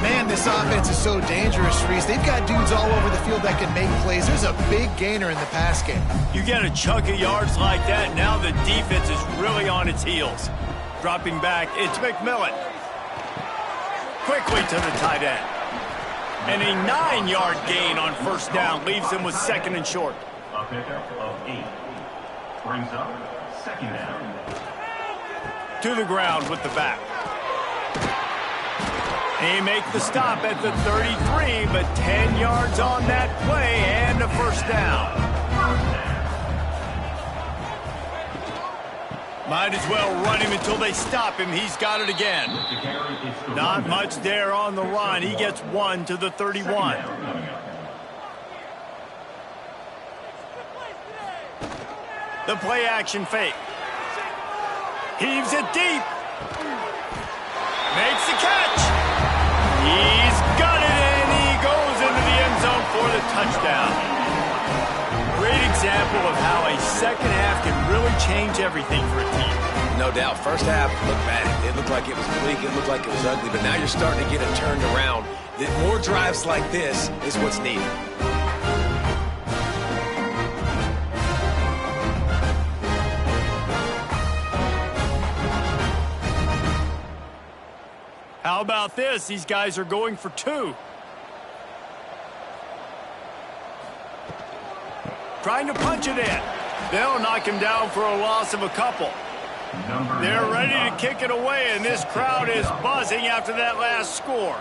Man, this offense is so dangerous, Reese. They've got dudes all over the field that can make plays. There's a big gainer in the pass game. You get a chunk of yards like that, now the defense is really on its heels. Dropping back, it's McMillan. Quickly to the tight end. And a 9-yard gain on 1st down leaves him with 2nd and short. A pickup of 8. Brings up 2nd down. To the ground with the back. They make the stop at the 33, but 10 yards on that play and a 1st down. Might as well run him until they stop him. He's got it again. Not much there on the run. He gets 1 to the 31. The play action fake. Heaves it deep. Makes the catch. He's got it, and he goes into the end zone for the touchdown. Great example of how a 2nd half can really change everything for a team. No doubt. 1st half looked bad. It looked like it was bleak. It looked like it was ugly. But now you're starting to get it turned around. More drives like this is what's needed. How about this? These guys are going for 2. Trying to punch it in. They'll knock him down for a loss of a couple. They're ready to kick it away, and this crowd is buzzing after that last score.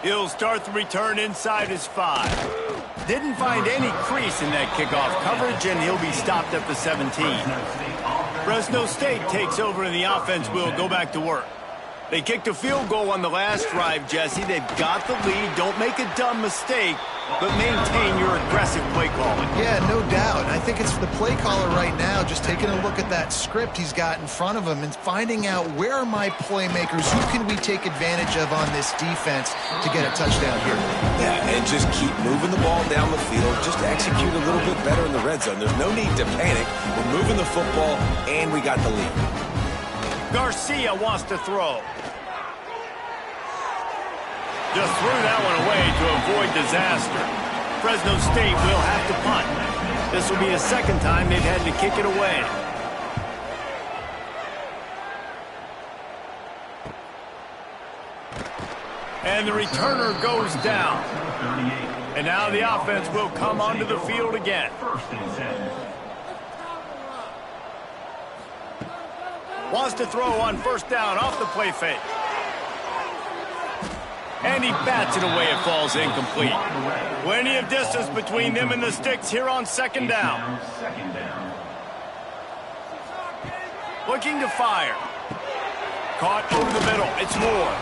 He'll start the return inside his 5. Didn't find any crease in that kickoff coverage, and he'll be stopped at the 17. Fresno State takes over, and the offense will go back to work. They kicked a field goal on the last drive, Jesse. They've got the lead. Don't make a dumb mistake, but maintain your aggressive play calling. Yeah, no doubt. I think it's the play caller right now just taking a look at that script he's got in front of him and finding out where are my playmakers, who can we take advantage of on this defense to get a touchdown here. Yeah, and just keep moving the ball down the field. Just execute a little bit better in the red zone. There's no need to panic. We're moving the football, and we got the lead. Garcia wants to throw. Just threw that one away to avoid disaster. Fresno State will have to punt. This will be the 2nd time they've had to kick it away. And the returner goes down. And now the offense will come onto the field again. 1st and 10. Wants to throw on 1st down off the play fake. And he bats it away. It falls incomplete. Plenty of distance between them and the sticks here on 2nd down. Looking to fire. Caught over the middle. It's Moore.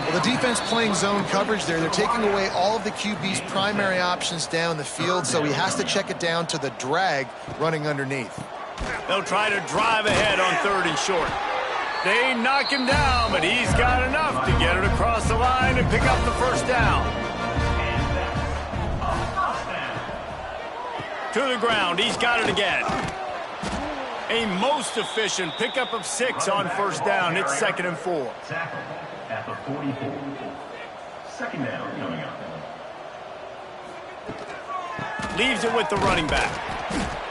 Well, the defense playing zone coverage there. They're taking away all of the QB's primary options down the field, so he has to check it down to the drag running underneath. They'll try to drive ahead on 3rd and short. They knock him down, but he's got enough to get it across the line and pick up the 1st down. To the ground. He's got it again. A most efficient pickup of 6 on 1st down. It's 2nd and 4. at the 44. Second down coming up. Leaves it with the running back.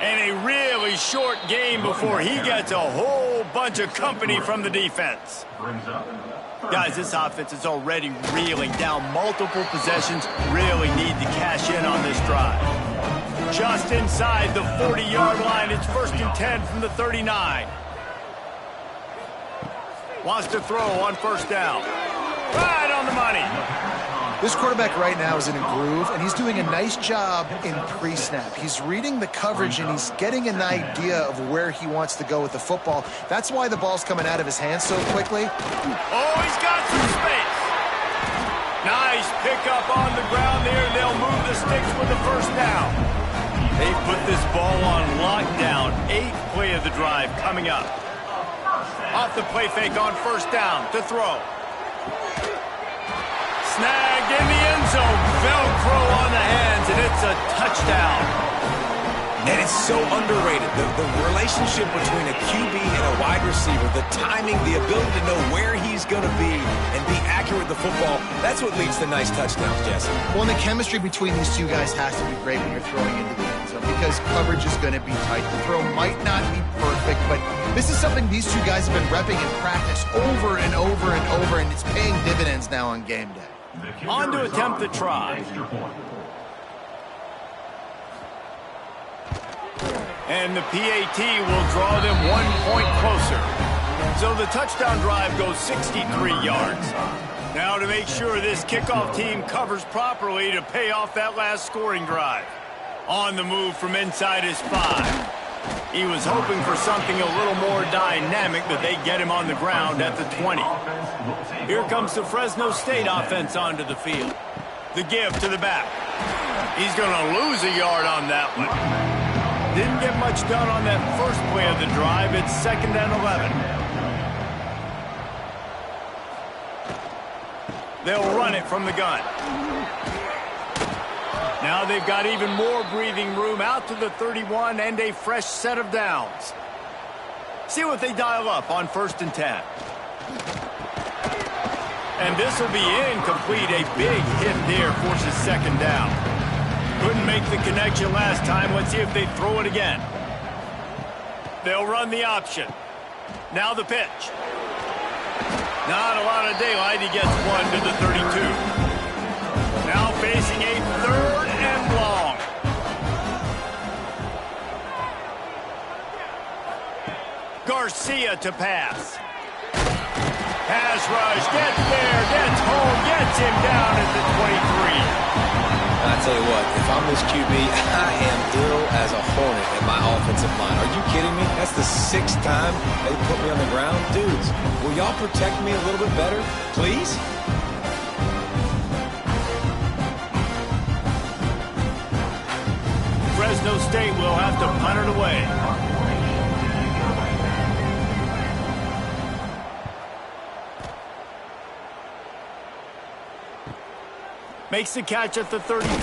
And a really short game before he gets a whole bunch of company from the defense. Brings up. Guys, this offense is already reeling down multiple possessions. Really need to cash in on this drive. Just inside the 40-yard line. It's 1st and 10 from the 39. Wants to throw on 1st down. Right on the money. This quarterback right now is in a groove, and he's doing a nice job in pre-snap. He's reading the coverage, and he's getting an idea of where he wants to go with the football. That's why the ball's coming out of his hands so quickly. Oh, he's got some space. Nice pickup on the ground there. They'll move the sticks with the 1st down. They put this ball on lockdown. 8th play of the drive coming up. Off the play fake on 1st down to throw. Snagged in the end zone. Velcro on the hands, and it's a touchdown. And it's so underrated. The relationship between a QB and a wide receiver, the timing, the ability to know where he's going to be and be accurate with the football, that's what leads to nice touchdowns, Jesse. Well, and the chemistry between these two guys has to be great when you're throwing into the end zone because coverage is going to be tight. The throw might not be perfect, but this is something these two guys have been repping in practice over and over and over, and it's paying dividends now on game day. On to attempt the try. And the PAT will draw them 1 point closer. So the touchdown drive goes 63 yards. Now to make sure this kickoff team covers properly to pay off that last scoring drive. On the move from inside his 5. He was hoping for something a little more dynamic, but they get him on the ground at the 20. Here comes the Fresno State offense onto the field. The give to the back. He's going to lose a yard on that one. Didn't get much done on that first play of the drive. It's 2nd and 11. They'll run it from the gun. Now they've got even more breathing room out to the 31 and a fresh set of downs. See what they dial up on 1st and 10. And this will be incomplete. A big hit there forces 2nd down. Couldn't make the connection last time. Let's see if they throw it again. They'll run the option. Now the pitch. Not a lot of daylight. He gets 1 to the 32. Now facing a 3rd and long. Garcia to pass. Pass rush, gets there, gets home, gets him down at the 23. I tell you what, if I'm this QB, I am ill as a hornet in my offensive line. Are you kidding me? That's the 6th time they put me on the ground. Dudes, will y'all protect me a little bit better, please? Fresno State will have to punt it away. Makes the catch at the 35.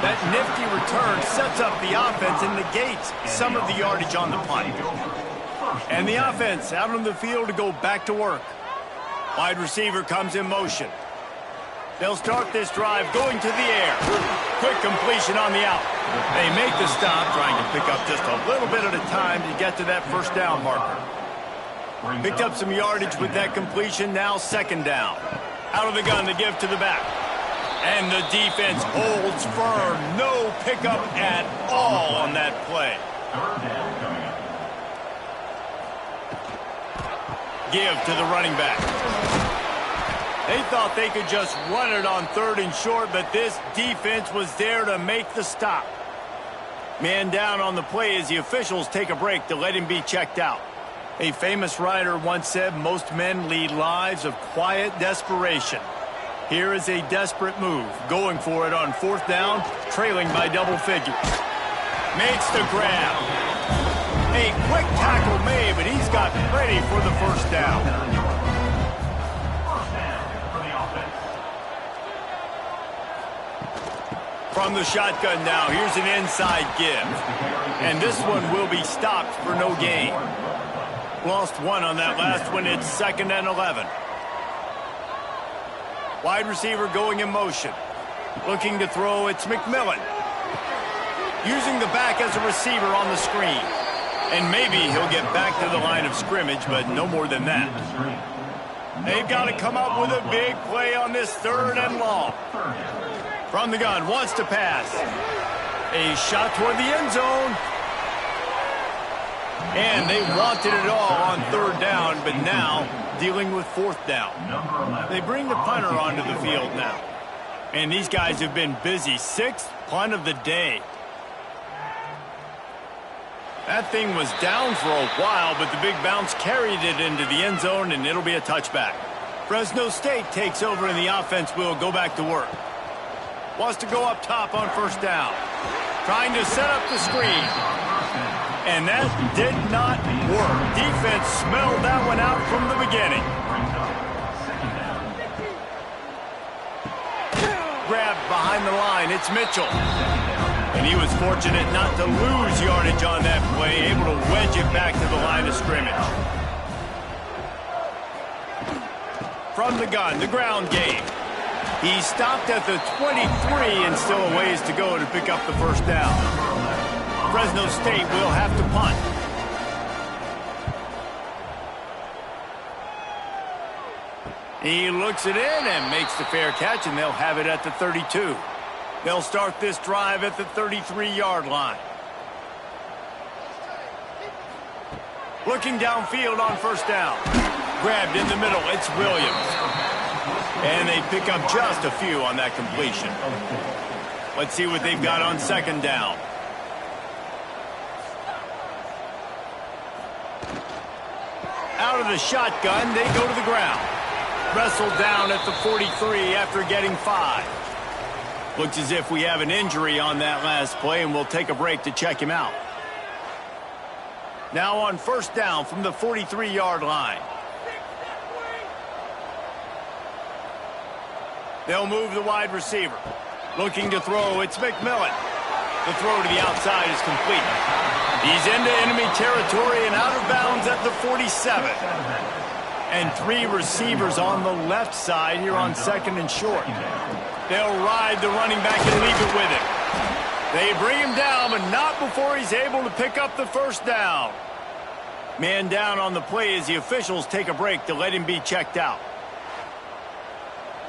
That nifty return sets up the offense and negates some of the yardage on the punt. And the offense out on the field to go back to work. Wide receiver comes in motion. They'll start this drive going to the air. Quick completion on the out. They make the stop, trying to pick up just a little bit at a time to get to that 1st down marker. Picked up some yardage with that completion, now 2nd down. Out of the gun to give to the back. And the defense holds firm. No pickup at all on that play. 3rd down coming up. Give to the running back. They thought they could just run it on 3rd and short, but this defense was there to make the stop. Man down on the play as the officials take a break to let him be checked out. A famous writer once said, most men lead lives of quiet desperation. Here is a desperate move, going for it on 4th down, trailing by double figures. Makes the grab. A quick tackle made, but he's got ready for the 1st down. 1st down for the offense. From the shotgun now, here's an inside give. And this one will be stopped for no gain. Lost 1 on that last one. It's 2nd and 11. Wide receiver going in motion. Looking to throw, it's McMillan. Using the back as a receiver on the screen. And maybe he'll get back to the line of scrimmage, but no more than that. They've got to come up with a big play on this 3rd and long. From the gun, wants to pass. A shot toward the end zone. And they wanted it all on 3rd down, but now dealing with 4th down. They bring the punter onto the field now. And these guys have been busy. 6th punt of the day. That thing was down for a while, but the big bounce carried it into the end zone, and it'll be a touchback. Fresno State takes over, and the offense will go back to work. Wants to go up top on 1st down. Trying to set up the screen. And that did not work. Defense smelled that one out from the beginning. Grabbed behind the line. It's Mitchell. And he was fortunate not to lose yardage on that play, able to wedge it back to the line of scrimmage. From the gun, the ground game. He stopped at the 23 and still a ways to go to pick up the 1st down. Fresno State will have to punt. He looks it in and makes the fair catch, and they'll have it at the 32. They'll start this drive at the 33-yard line. Looking downfield on 1st down. Grabbed in the middle, it's Williams. And they pick up just a few on that completion. Let's see what they've got on 2nd down. Out of the shotgun, they go to the ground. Wrestled down at the 43 after getting 5. Looks as if we have an injury on that last play, and we'll take a break to check him out. Now on 1st down from the 43-yard line. They'll move the wide receiver. Looking to throw, it's McMillan. The throw to the outside is complete. He's into enemy territory and out of bounds at the 47. And 3 receivers on the left side here on 2nd and short. They'll ride the running back and leave it with him. They bring him down, but not before he's able to pick up the 1st down. Man down on the play as the officials take a break to let him be checked out.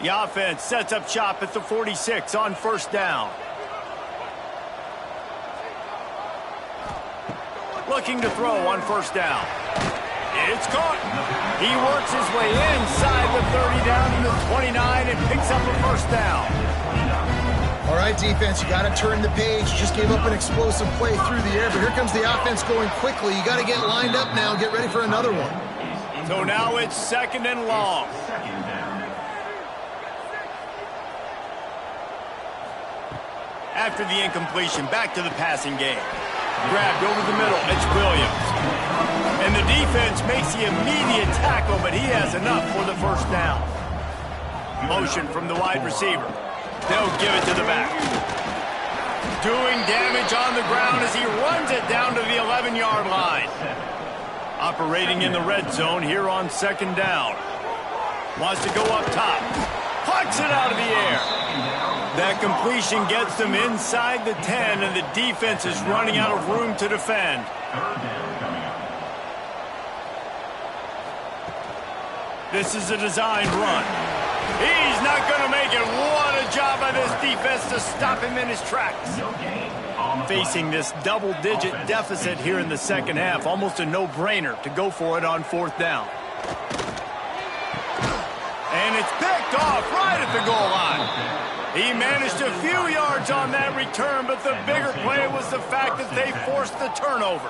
The offense sets up shop at the 46 on 1st down. Looking to throw on 1st down. It's caught. He works his way inside the 30 down to the 29 and picks up a 1st down. All right, defense, you got to turn the page. You just gave up an explosive play through the air, but here comes the offense going quickly. You got to get lined up now and get ready for another one. So now it's 2nd and long. After the incompletion, back to the passing game. Grabbed over the middle, it's Williams. And the defense makes the immediate tackle, but he has enough for the 1st down. Motion from the wide receiver. They'll give it to the back. Doing damage on the ground as he runs it down to the 11-yard line. Operating in the red zone here on 2nd down. Wants to go up top. Plucks it out of the air. That completion gets them inside the 10, and the defense is running out of room to defend. This is a designed run. He's not going to make it. What a job by this defense to stop him in his tracks. Facing this double-digit deficit here in the 2nd half, almost a no-brainer to go for it on 4th down. And it's picked off right at the goal line. He managed a few yards on that return, but the bigger play was the fact that they forced the turnover.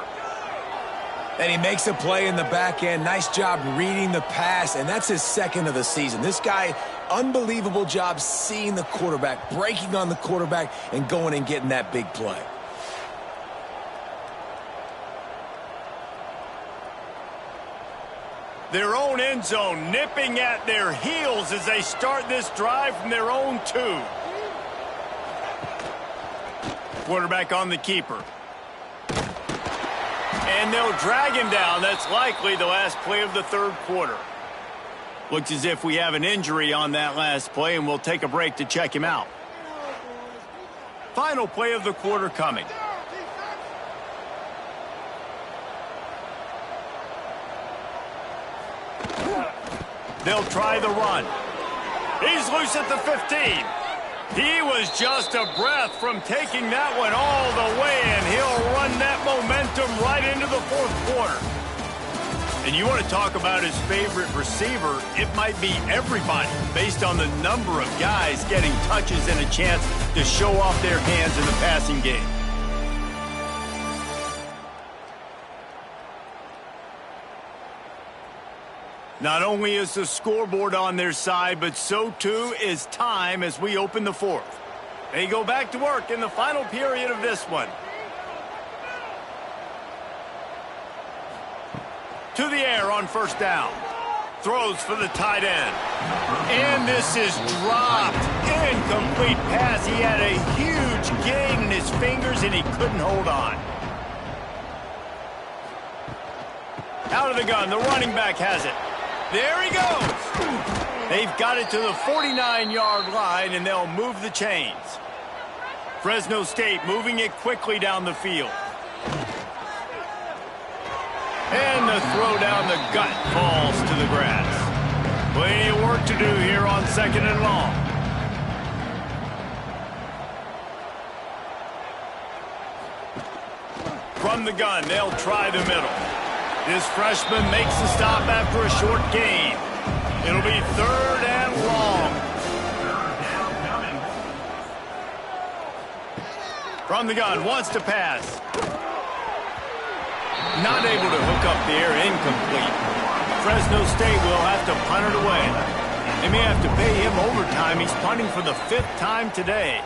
And he makes a play in the back end. Nice job reading the pass, and that's his 2nd of the season. This guy, unbelievable job seeing the quarterback, breaking on the quarterback, and going and getting that big play. Their own end zone nipping at their heels as they start this drive from their own 2. Quarterback on the keeper. And they'll drag him down. That's likely the last play of the 3rd quarter. Looks as if we have an injury on that last play, and we'll take a break to check him out. Final play of the quarter coming. They'll try the run. He's loose at the 15. He was just a breath from taking that one all the way, and he'll run that momentum right into the fourth quarter. And you want to talk about his favorite receiver, it might be everybody based on the number of guys getting touches and a chance to show off their hands in the passing game. Not only is the scoreboard on their side, but so too is time as we open the fourth. They go back to work in the final period of this one. To the air on first down. Throws for the tight end. And this is dropped. Incomplete pass. He had a huge gain in his fingers and he couldn't hold on. Out of the gun, the running back has it. There he goes. They've got it to the 49-yard line, and they'll move the chains. Fresno State moving it quickly down the field. And the throw down the gut falls to the grass. Plenty of work to do here on second and long. From the gun, they'll try the middle. This freshman makes the stop after a short gain. It'll be third and long. From the gun, wants to pass. Not able to hook up there, incomplete. Fresno State will have to punt it away. They may have to pay him overtime. He's punting for the 5th time today.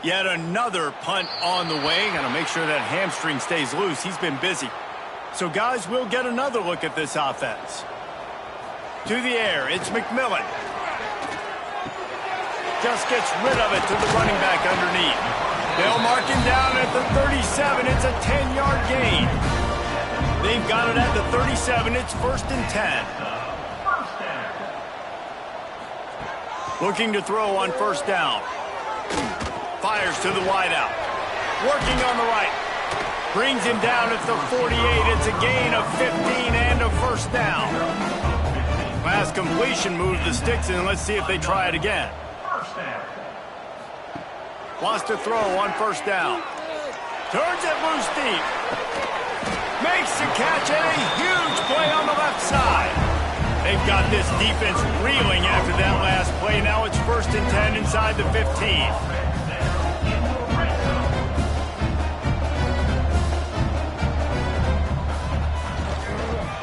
Yet another punt on the way. Got to make sure that hamstring stays loose. He's been busy. So, guys, we'll get another look at this offense. To the air, it's McMillan. Just gets rid of it to the running back underneath. They'll mark him down at the 37. It's a 10-yard gain. They've got it at the 37. It's 1st and 10. Looking to throw on first down. Fires to the wideout. Working on the right. Brings him down at the 48. It's a gain of 15 and a first down. Last completion moved the sticks in. Let's see if they try it again. Wants to throw on first down. Turns it loose deep. Makes the catch and a huge play on the left side. They've got this defense reeling after that last play. Now it's 1st and 10 inside the 15.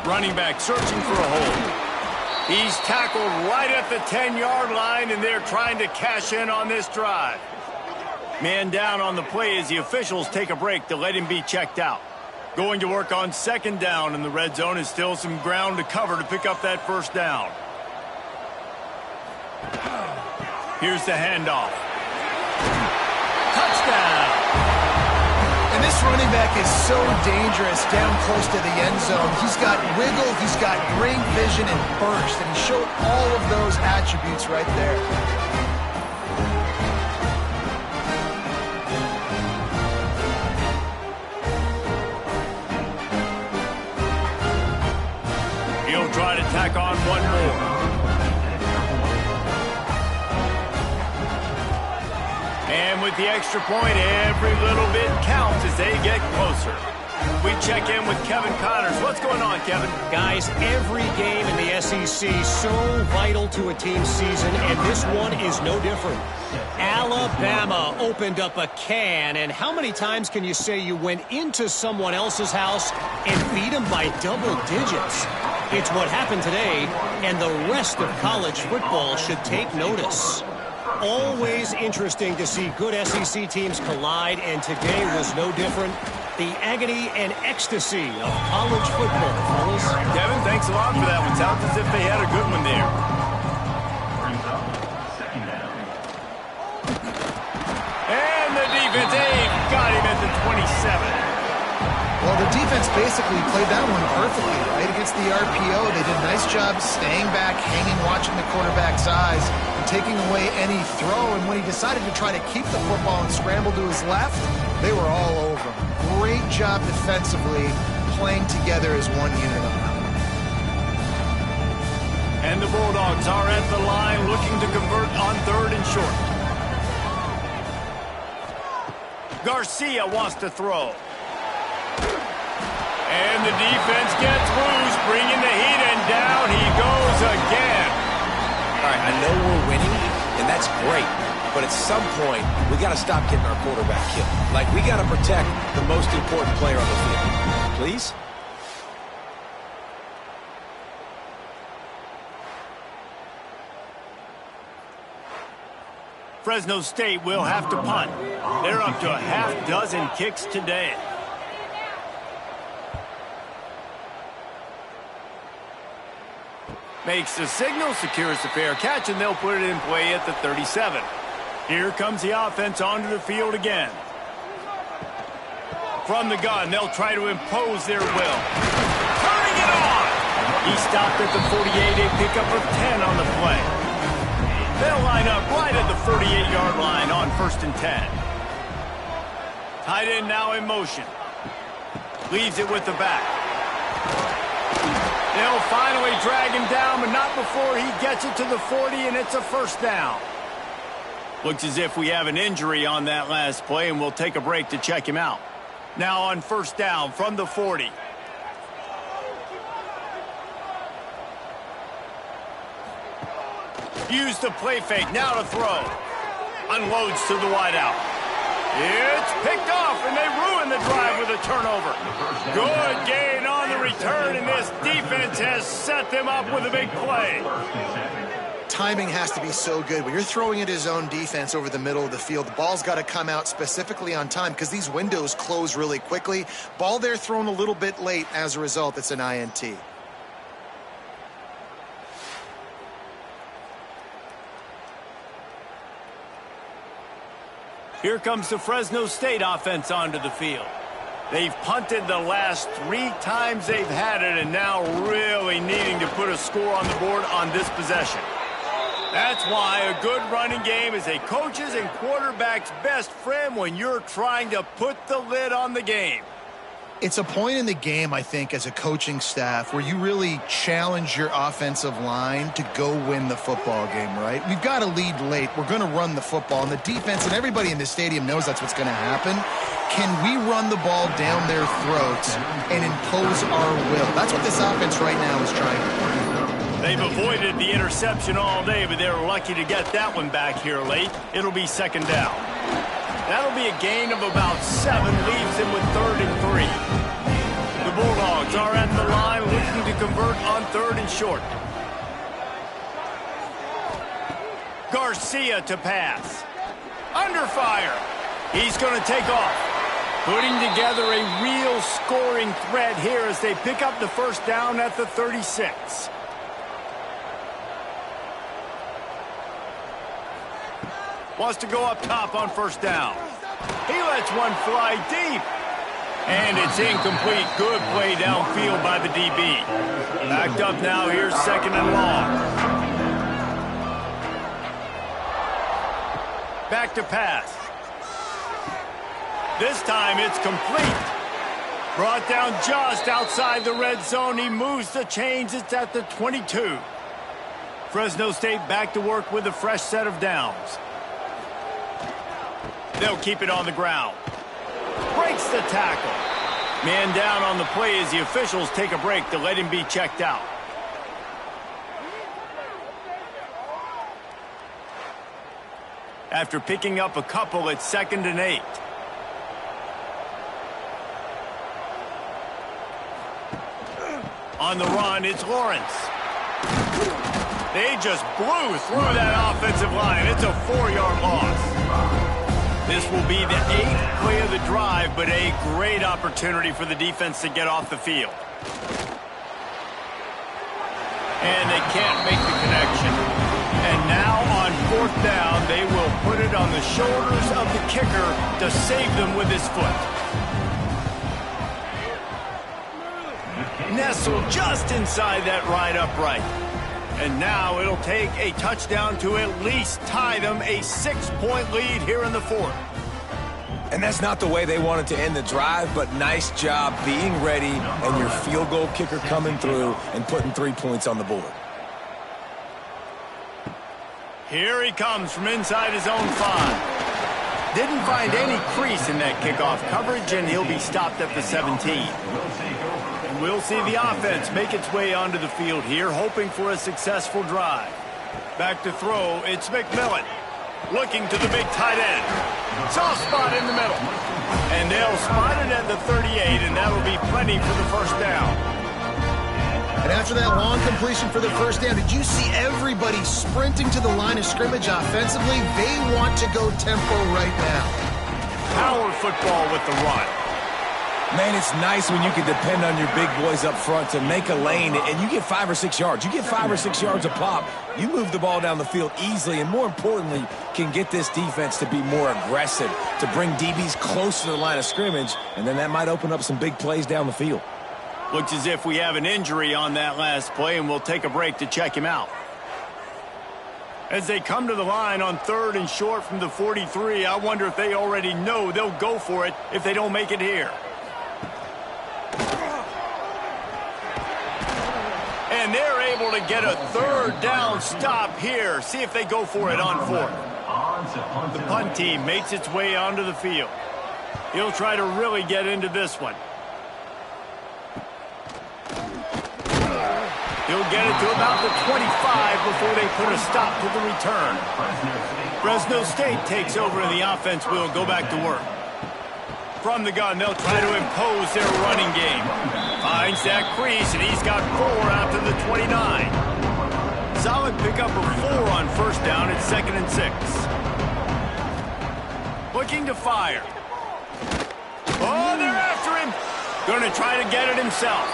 Running back searching for a hole. He's tackled right at the 10-yard line, and they're trying to cash in on this drive. Man down on the play as the officials take a break to let him be checked out. Going to work on second down, and the red zone is still some ground to cover to pick up that first down. Here's the handoff. Touchdown! And this running back is so dangerous down close to the end zone. He's got wiggle, he's got great vision and burst, and he showed all of those attributes right there. He'll try to tack on one more. And with the extra point, every little bit counts as they get closer. We check in with Kevin Connors. What's going on, Kevin? Guys, every game in the SEC so vital to a team's season, and this one is no different. Alabama opened up a can, and how many times can you say you went into someone else's house and beat them by double digits? It's what happened today, and the rest of college football should take notice. Always interesting to see good SEC teams collide, and today was no different. The agony and ecstasy of college football, fellas. Kevin, thanks a lot for that one. Sounds as if they had a good one there. Brings up second down. And the defense, they've got him at the 27. Well, the defense basically played that one perfectly, right? Against the RPO, they did a nice job staying back, hanging, watching the quarterback's eyes, and taking away any throw. And when he decided to try to keep the football and scramble to his left, they were all over him. Great job defensively, playing together as one unit on that one. And the Bulldogs are at the line looking to convert on 3rd and short. Garcia wants to throw. And the defense gets loose, bringing the heat, and down he goes again. All right, I know we're winning, and that's great. But at some point, we got to stop getting our quarterback killed. Like, we got to protect the most important player on the field. Please? Fresno State will have to punt. They're up to a half-dozen kicks today. Makes the signal, secures the fair catch, and they'll put it in play at the 37. Here comes the offense onto the field again. From the gun, they'll try to impose their will. Turning it on! He stopped at the 48, a pickup of 10 on the play. They'll line up right at the 48-yard line on 1st and 10. Tight end now in motion. Leaves it with the back. They'll finally drag him down, but not before he gets it to the 40, and it's a 1st down. Looks as if we have an injury on that last play, and we'll take a break to check him out. Now on 1st down from the 40. Use the play fake, now to throw. Unloads to the wideout. It's picked off, and they ruin the drive with a turnover. Good gain on the return, and this defense has set them up with a big play. Timing has to be so good. When you're throwing at his own defense over the middle of the field, the ball's got to come out specifically on time because these windows close really quickly. Ball there thrown a little bit late. As a result, it's an INT. Here comes the Fresno State offense onto the field. They've punted the last 3 times they've had it, and now really needing to put a score on the board on this possession. That's why a good running game is a coach's and quarterback's best friend when you're trying to put the lid on the game. It's a point in the game, I think, as a coaching staff where you really challenge your offensive line to go win the football game, right? We've got to lead late. We're going to run the football, and the defense and everybody in the stadium knows that's what's going to happen. Can we run the ball down their throats and impose our will? That's what this offense right now is trying to do. They've avoided the interception all day, but they're lucky to get that one back here late. It'll be 2nd down. That'll be a gain of about 7, leaves them with 3rd and 3. The Bulldogs are at the line looking to convert on 3rd and short. Garcia to pass. Under fire. He's going to take off. Putting together a real scoring threat here as they pick up the 1st down at the 36. Wants to go up top on 1st down. He lets one fly deep. And it's incomplete. Good play downfield by the DB. Backed up now. Here's 2nd and long. Back to pass. This time it's complete. Brought down just outside the red zone. He moves the chains. It's at the 22. Fresno State back to work with a fresh set of downs. They'll keep it on the ground. Breaks the tackle. Man down on the play as the officials take a break to let him be checked out. After picking up a couple, it's 2nd and 8. On the run, it's Lawrence. They just blew through that offensive line. It's a 4-yard loss. This will be the 8th play of the drive, but a great opportunity for the defense to get off the field. And they can't make the connection. And now on 4th down, they will put it on the shoulders of the kicker to save them with his foot. missile just inside that right upright. And now it'll take a touchdown to at least tie them a 6-point lead here in the fourth. And that's not the way they wanted to end the drive, but nice job being ready and your field goal kicker coming through and putting 3 points on the board. Here he comes from inside his own 5. Didn't find any crease in that kickoff coverage, and he'll be stopped at the 17. And we'll see the offense make its way onto the field here, hoping for a successful drive. Back to throw, it's McMillan. Looking to the big tight end. Soft spot in the middle. And they'll spot it at the 38, and that'll be plenty for the first down. And after that long completion for the first down, did you see everybody sprinting to the line of scrimmage offensively? They want to go tempo right now. Power football with the run. Man, it's nice when you can depend on your big boys up front to make a lane, and you get 5 or 6 yards. You get 5 or 6 yards a pop. You move the ball down the field easily, and more importantly, can get this defense to be more aggressive, to bring DBs closer to the line of scrimmage, and then that might open up some big plays down the field. Looks as if we have an injury on that last play, and we'll take a break to check him out. As they come to the line on 3rd and short from the 43, I wonder if they already know they'll go for it if they don't make it here. And they're able to get a 3rd down stop here. See if they go for it on 4th. The punt team makes its way onto the field. He'll try to really get into this one. He'll get it to about the 25 before they put a stop to the return. Fresno State takes over and the offense will go back to work. From the gun, they'll try to impose their running game. Finds that crease, and he's got 4 out to the 29. Solid pickup of 4 on first down. It's 2nd and 6. Looking to fire. Oh, they're after him. Going to try to get it himself.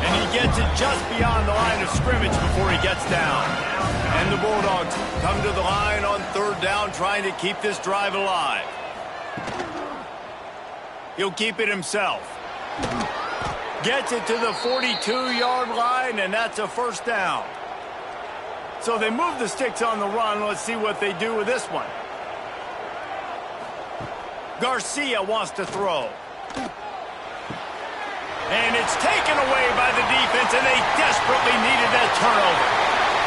And he gets it just beyond the line of scrimmage before he gets down. And the Bulldogs come to the line on 3rd down, trying to keep this drive alive. He'll keep it himself. Gets it to the 42-yard line, and that's a first down. So they move the sticks on the run. Let's see what they do with this one. Garcia wants to throw. And it's taken away by the defense, and they desperately needed that turnover.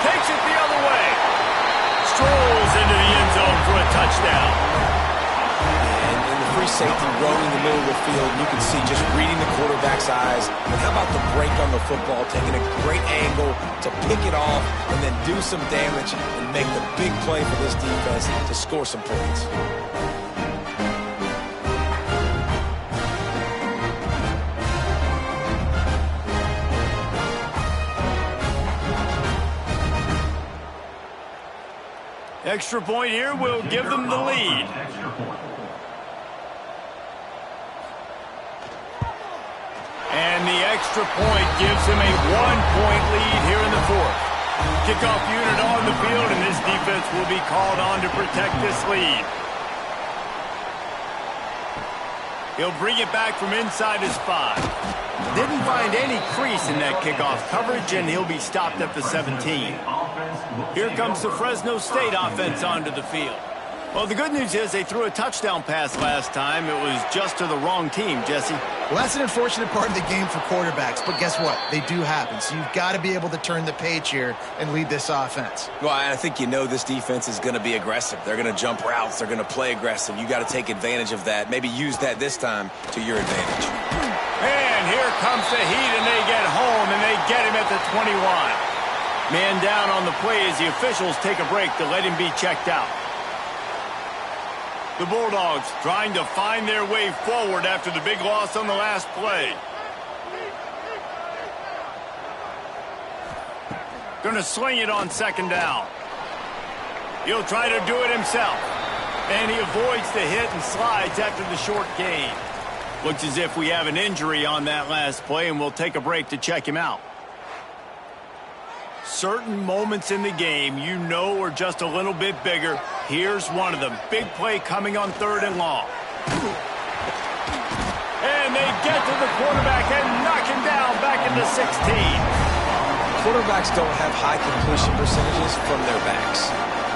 Takes it the other way. Strolls into the end zone for a touchdown. And in the free safety roaming the middle of the field, you can see just reading the quarterback's eyes. And how about the break on the football, taking a great angle to pick it off and then do some damage and make the big play for this defense to score some points. Extra point here will give them the lead. And the extra point gives them a 1-point lead here in the fourth. Kickoff unit on the field, and this defense will be called on to protect this lead. He'll bring it back from inside his 5. Didn't find any crease in that kickoff coverage, and he'll be stopped at the 17. Here comes the Fresno State offense onto the field. Well, the good news is they threw a touchdown pass last time. It was just to the wrong team, Jesse. Well, that's an unfortunate part of the game for quarterbacks, but guess what? They do happen, so you've got to be able to turn the page here and lead this offense. Well, I think you know this defense is going to be aggressive. They're going to jump routes. They're going to play aggressive. You got to take advantage of that. Maybe use that this time to your advantage. And here comes the heat, and they get home, and they get him at the 21. Man down on the play as the officials take a break to let him be checked out. The Bulldogs trying to find their way forward after the big loss on the last play. Going to swing it on 2nd down. He'll try to do it himself. And he avoids the hit and slides after the short gain. Looks as if we have an injury on that last play, and we'll take a break to check him out. Certain moments in the game you know are just a little bit bigger. Here's one of them. Big play coming on 3rd and long. And they get to the quarterback and knock him down back into 16. Quarterbacks don't have high completion percentages from their backs.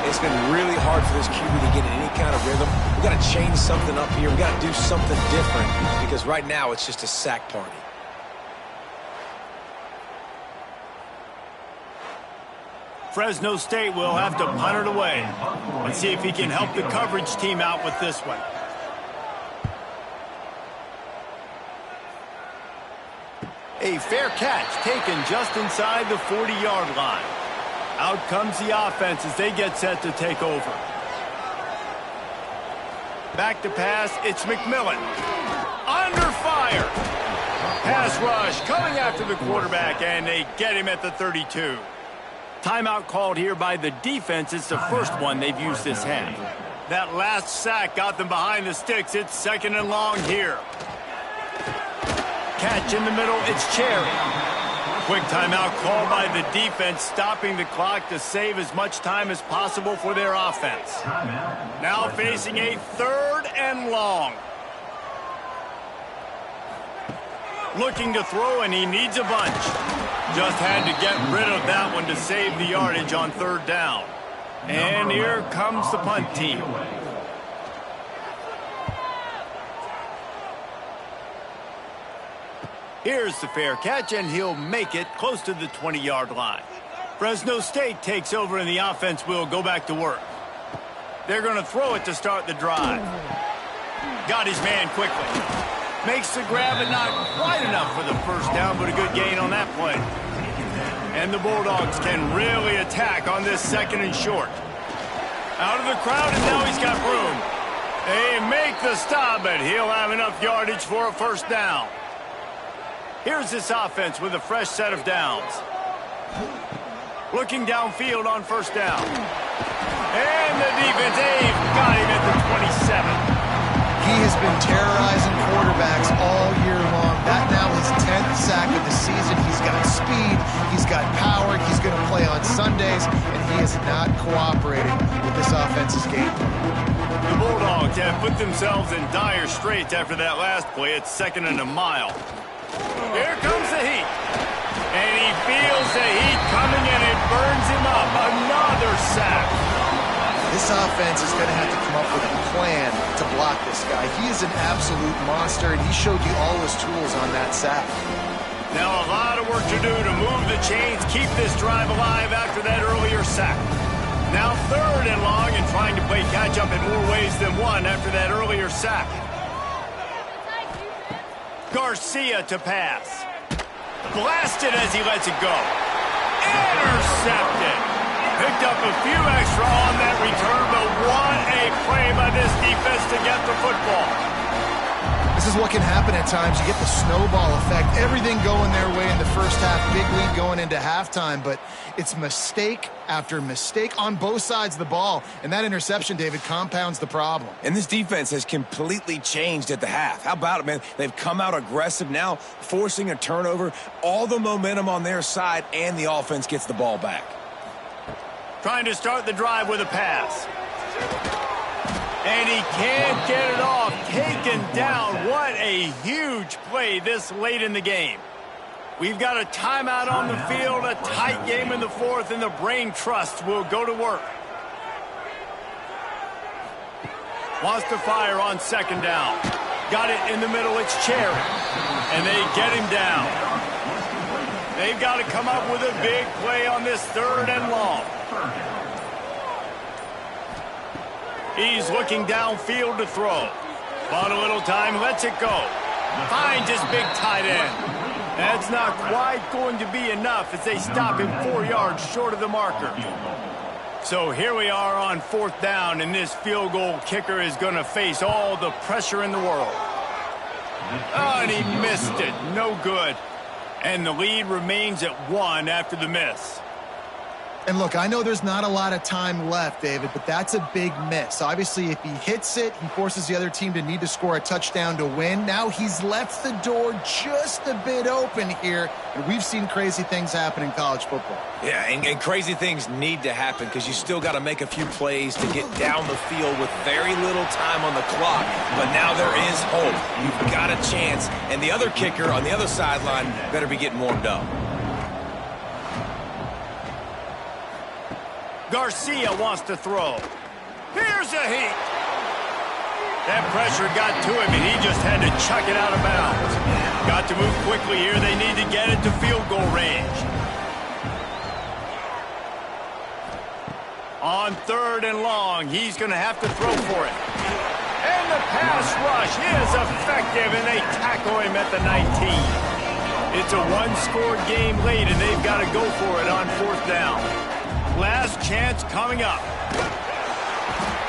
It's been really hard for this QB to get in any kind of rhythm. We've got to change something up here. We've got to do something different because right now it's just a sack party. Fresno State will have to punt it away and see if he can help the coverage team out with this one. A fair catch taken just inside the 40-yard line. Out comes the offense as they get set to take over. Back to pass, it's McMillan. Under fire. Pass rush coming after the quarterback, and they get him at the 32. Timeout called here by the defense. It's the first one they've used this half. That last sack got them behind the sticks. It's 2nd and long here. Catch in the middle, it's Cherry. Quick timeout called by the defense, stopping the clock to save as much time as possible for their offense. Now facing a 3rd and long. Looking to throw, and he needs a bunch. Just had to get rid of that one to save the yardage on 3rd down. And here comes the punt team. Here's the fair catch, and he'll make it close to the 20-yard line. Fresno State takes over, and the offense will go back to work. They're going to throw it to start the drive. Got his man quickly. Makes the grab, and not quite enough for the first down, but a good gain on that play. And the Bulldogs can really attack on this 2nd and short. Out of the crowd, and now he's got room. They make the stop, but he'll have enough yardage for a first down. Here's this offense with a fresh set of downs. Looking downfield on 1st down. And the defense, they've got him at the 27. He has been terrorizing quarterbacks all year long. That now his 10th sack of the season. He's got speed. He's got power. He's going to play on Sundays, and he is not cooperating with this offense's game. The Bulldogs have put themselves in dire straits after that last play. It's 2nd and a mile. Here comes the heat. And he feels the heat coming, and it burns him up. Another sack. This offense is going to have to come up with a plan to block this guy. He is an absolute monster, and he showed you all his tools on that sack. Now a lot of work to do to move the chains, keep this drive alive after that earlier sack. Now 3rd and long, and trying to play catch-up in more ways than one after that earlier sack. Garcia to pass. Blasted as he lets it go. Intercepted. Picked up a few extra on that return, but what a play by this defense to get the football. This is what can happen at times. You get the snowball effect. Everything going their way in the first half. Big lead going into halftime, but it's mistake after mistake on both sides of the ball. And that interception, David, compounds the problem. And this defense has completely changed at the half. How about it, man? They've come out aggressive now, forcing a turnover. All the momentum on their side, and the offense gets the ball back. Trying to start the drive with a pass. And he can't get it off. Taken down. What a huge play this late in the game. We've got a timeout on the field, a tight game in the 4th, and the Brain Trust will go to work. Wants to fire on 2nd down. Got it in the middle. It's Cherry. And they get him down. They've got to come up with a big play on this 3rd and long. He's looking downfield to throw. Bought a little time, lets it go. Finds his big tight end. That's not quite going to be enough as they stop him 4 yards short of the marker. So here we are on 4th down, and this field goal kicker is going to face all the pressure in the world. Oh, and he missed it. No good. And the lead remains at 1 after the miss. And look, I know there's not a lot of time left, David, but that's a big miss. Obviously, if he hits it, he forces the other team to need to score a touchdown to win. Now he's left the door just a bit open here, and we've seen crazy things happen in college football. Yeah, and crazy things need to happen because you still got to make a few plays to get down the field with very little time on the clock. But now there is hope. You've got a chance, and the other kicker on the other sideline better be getting warmed up. Garcia wants to throw. Here's a heat. That pressure got to him, and he just had to chuck it out of bounds. Got to move quickly here. They need to get it to field goal range. On 3rd and long, he's going to have to throw for it. And the pass rush is effective, and they tackle him at the 19. It's a one-score game late, and they've got to go for it on 4th down. Last chance coming up.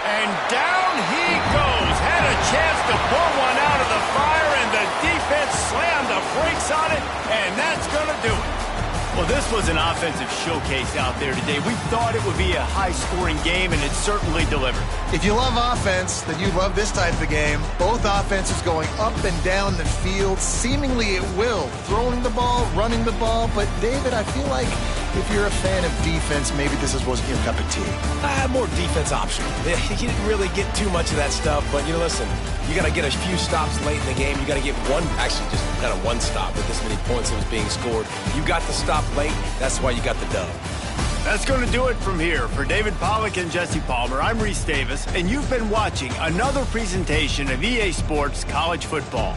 And down he goes. Had a chance to pull one out of the fire, and the defense slammed the brakes on it, and that's going to do it. Well, this was an offensive showcase out there today. We thought it would be a high-scoring game, and it certainly delivered. If you love offense, then you love this type of game. Both offenses going up and down the field, seemingly at will. Throwing the ball, running the ball. But, David, I feel like if you're a fan of defense, maybe this wasn't your cup of tea. More defense option. You didn't really get too much of that stuff, but, listen, you got to get a few stops late in the game. You got to get just kind of one stop with this many points that was being scored. You got the stop late. That's why you got the dub. That's going to do it from here. For David Pollack and Jesse Palmer, I'm Reese Davis, and you've been watching another presentation of EA Sports College Football.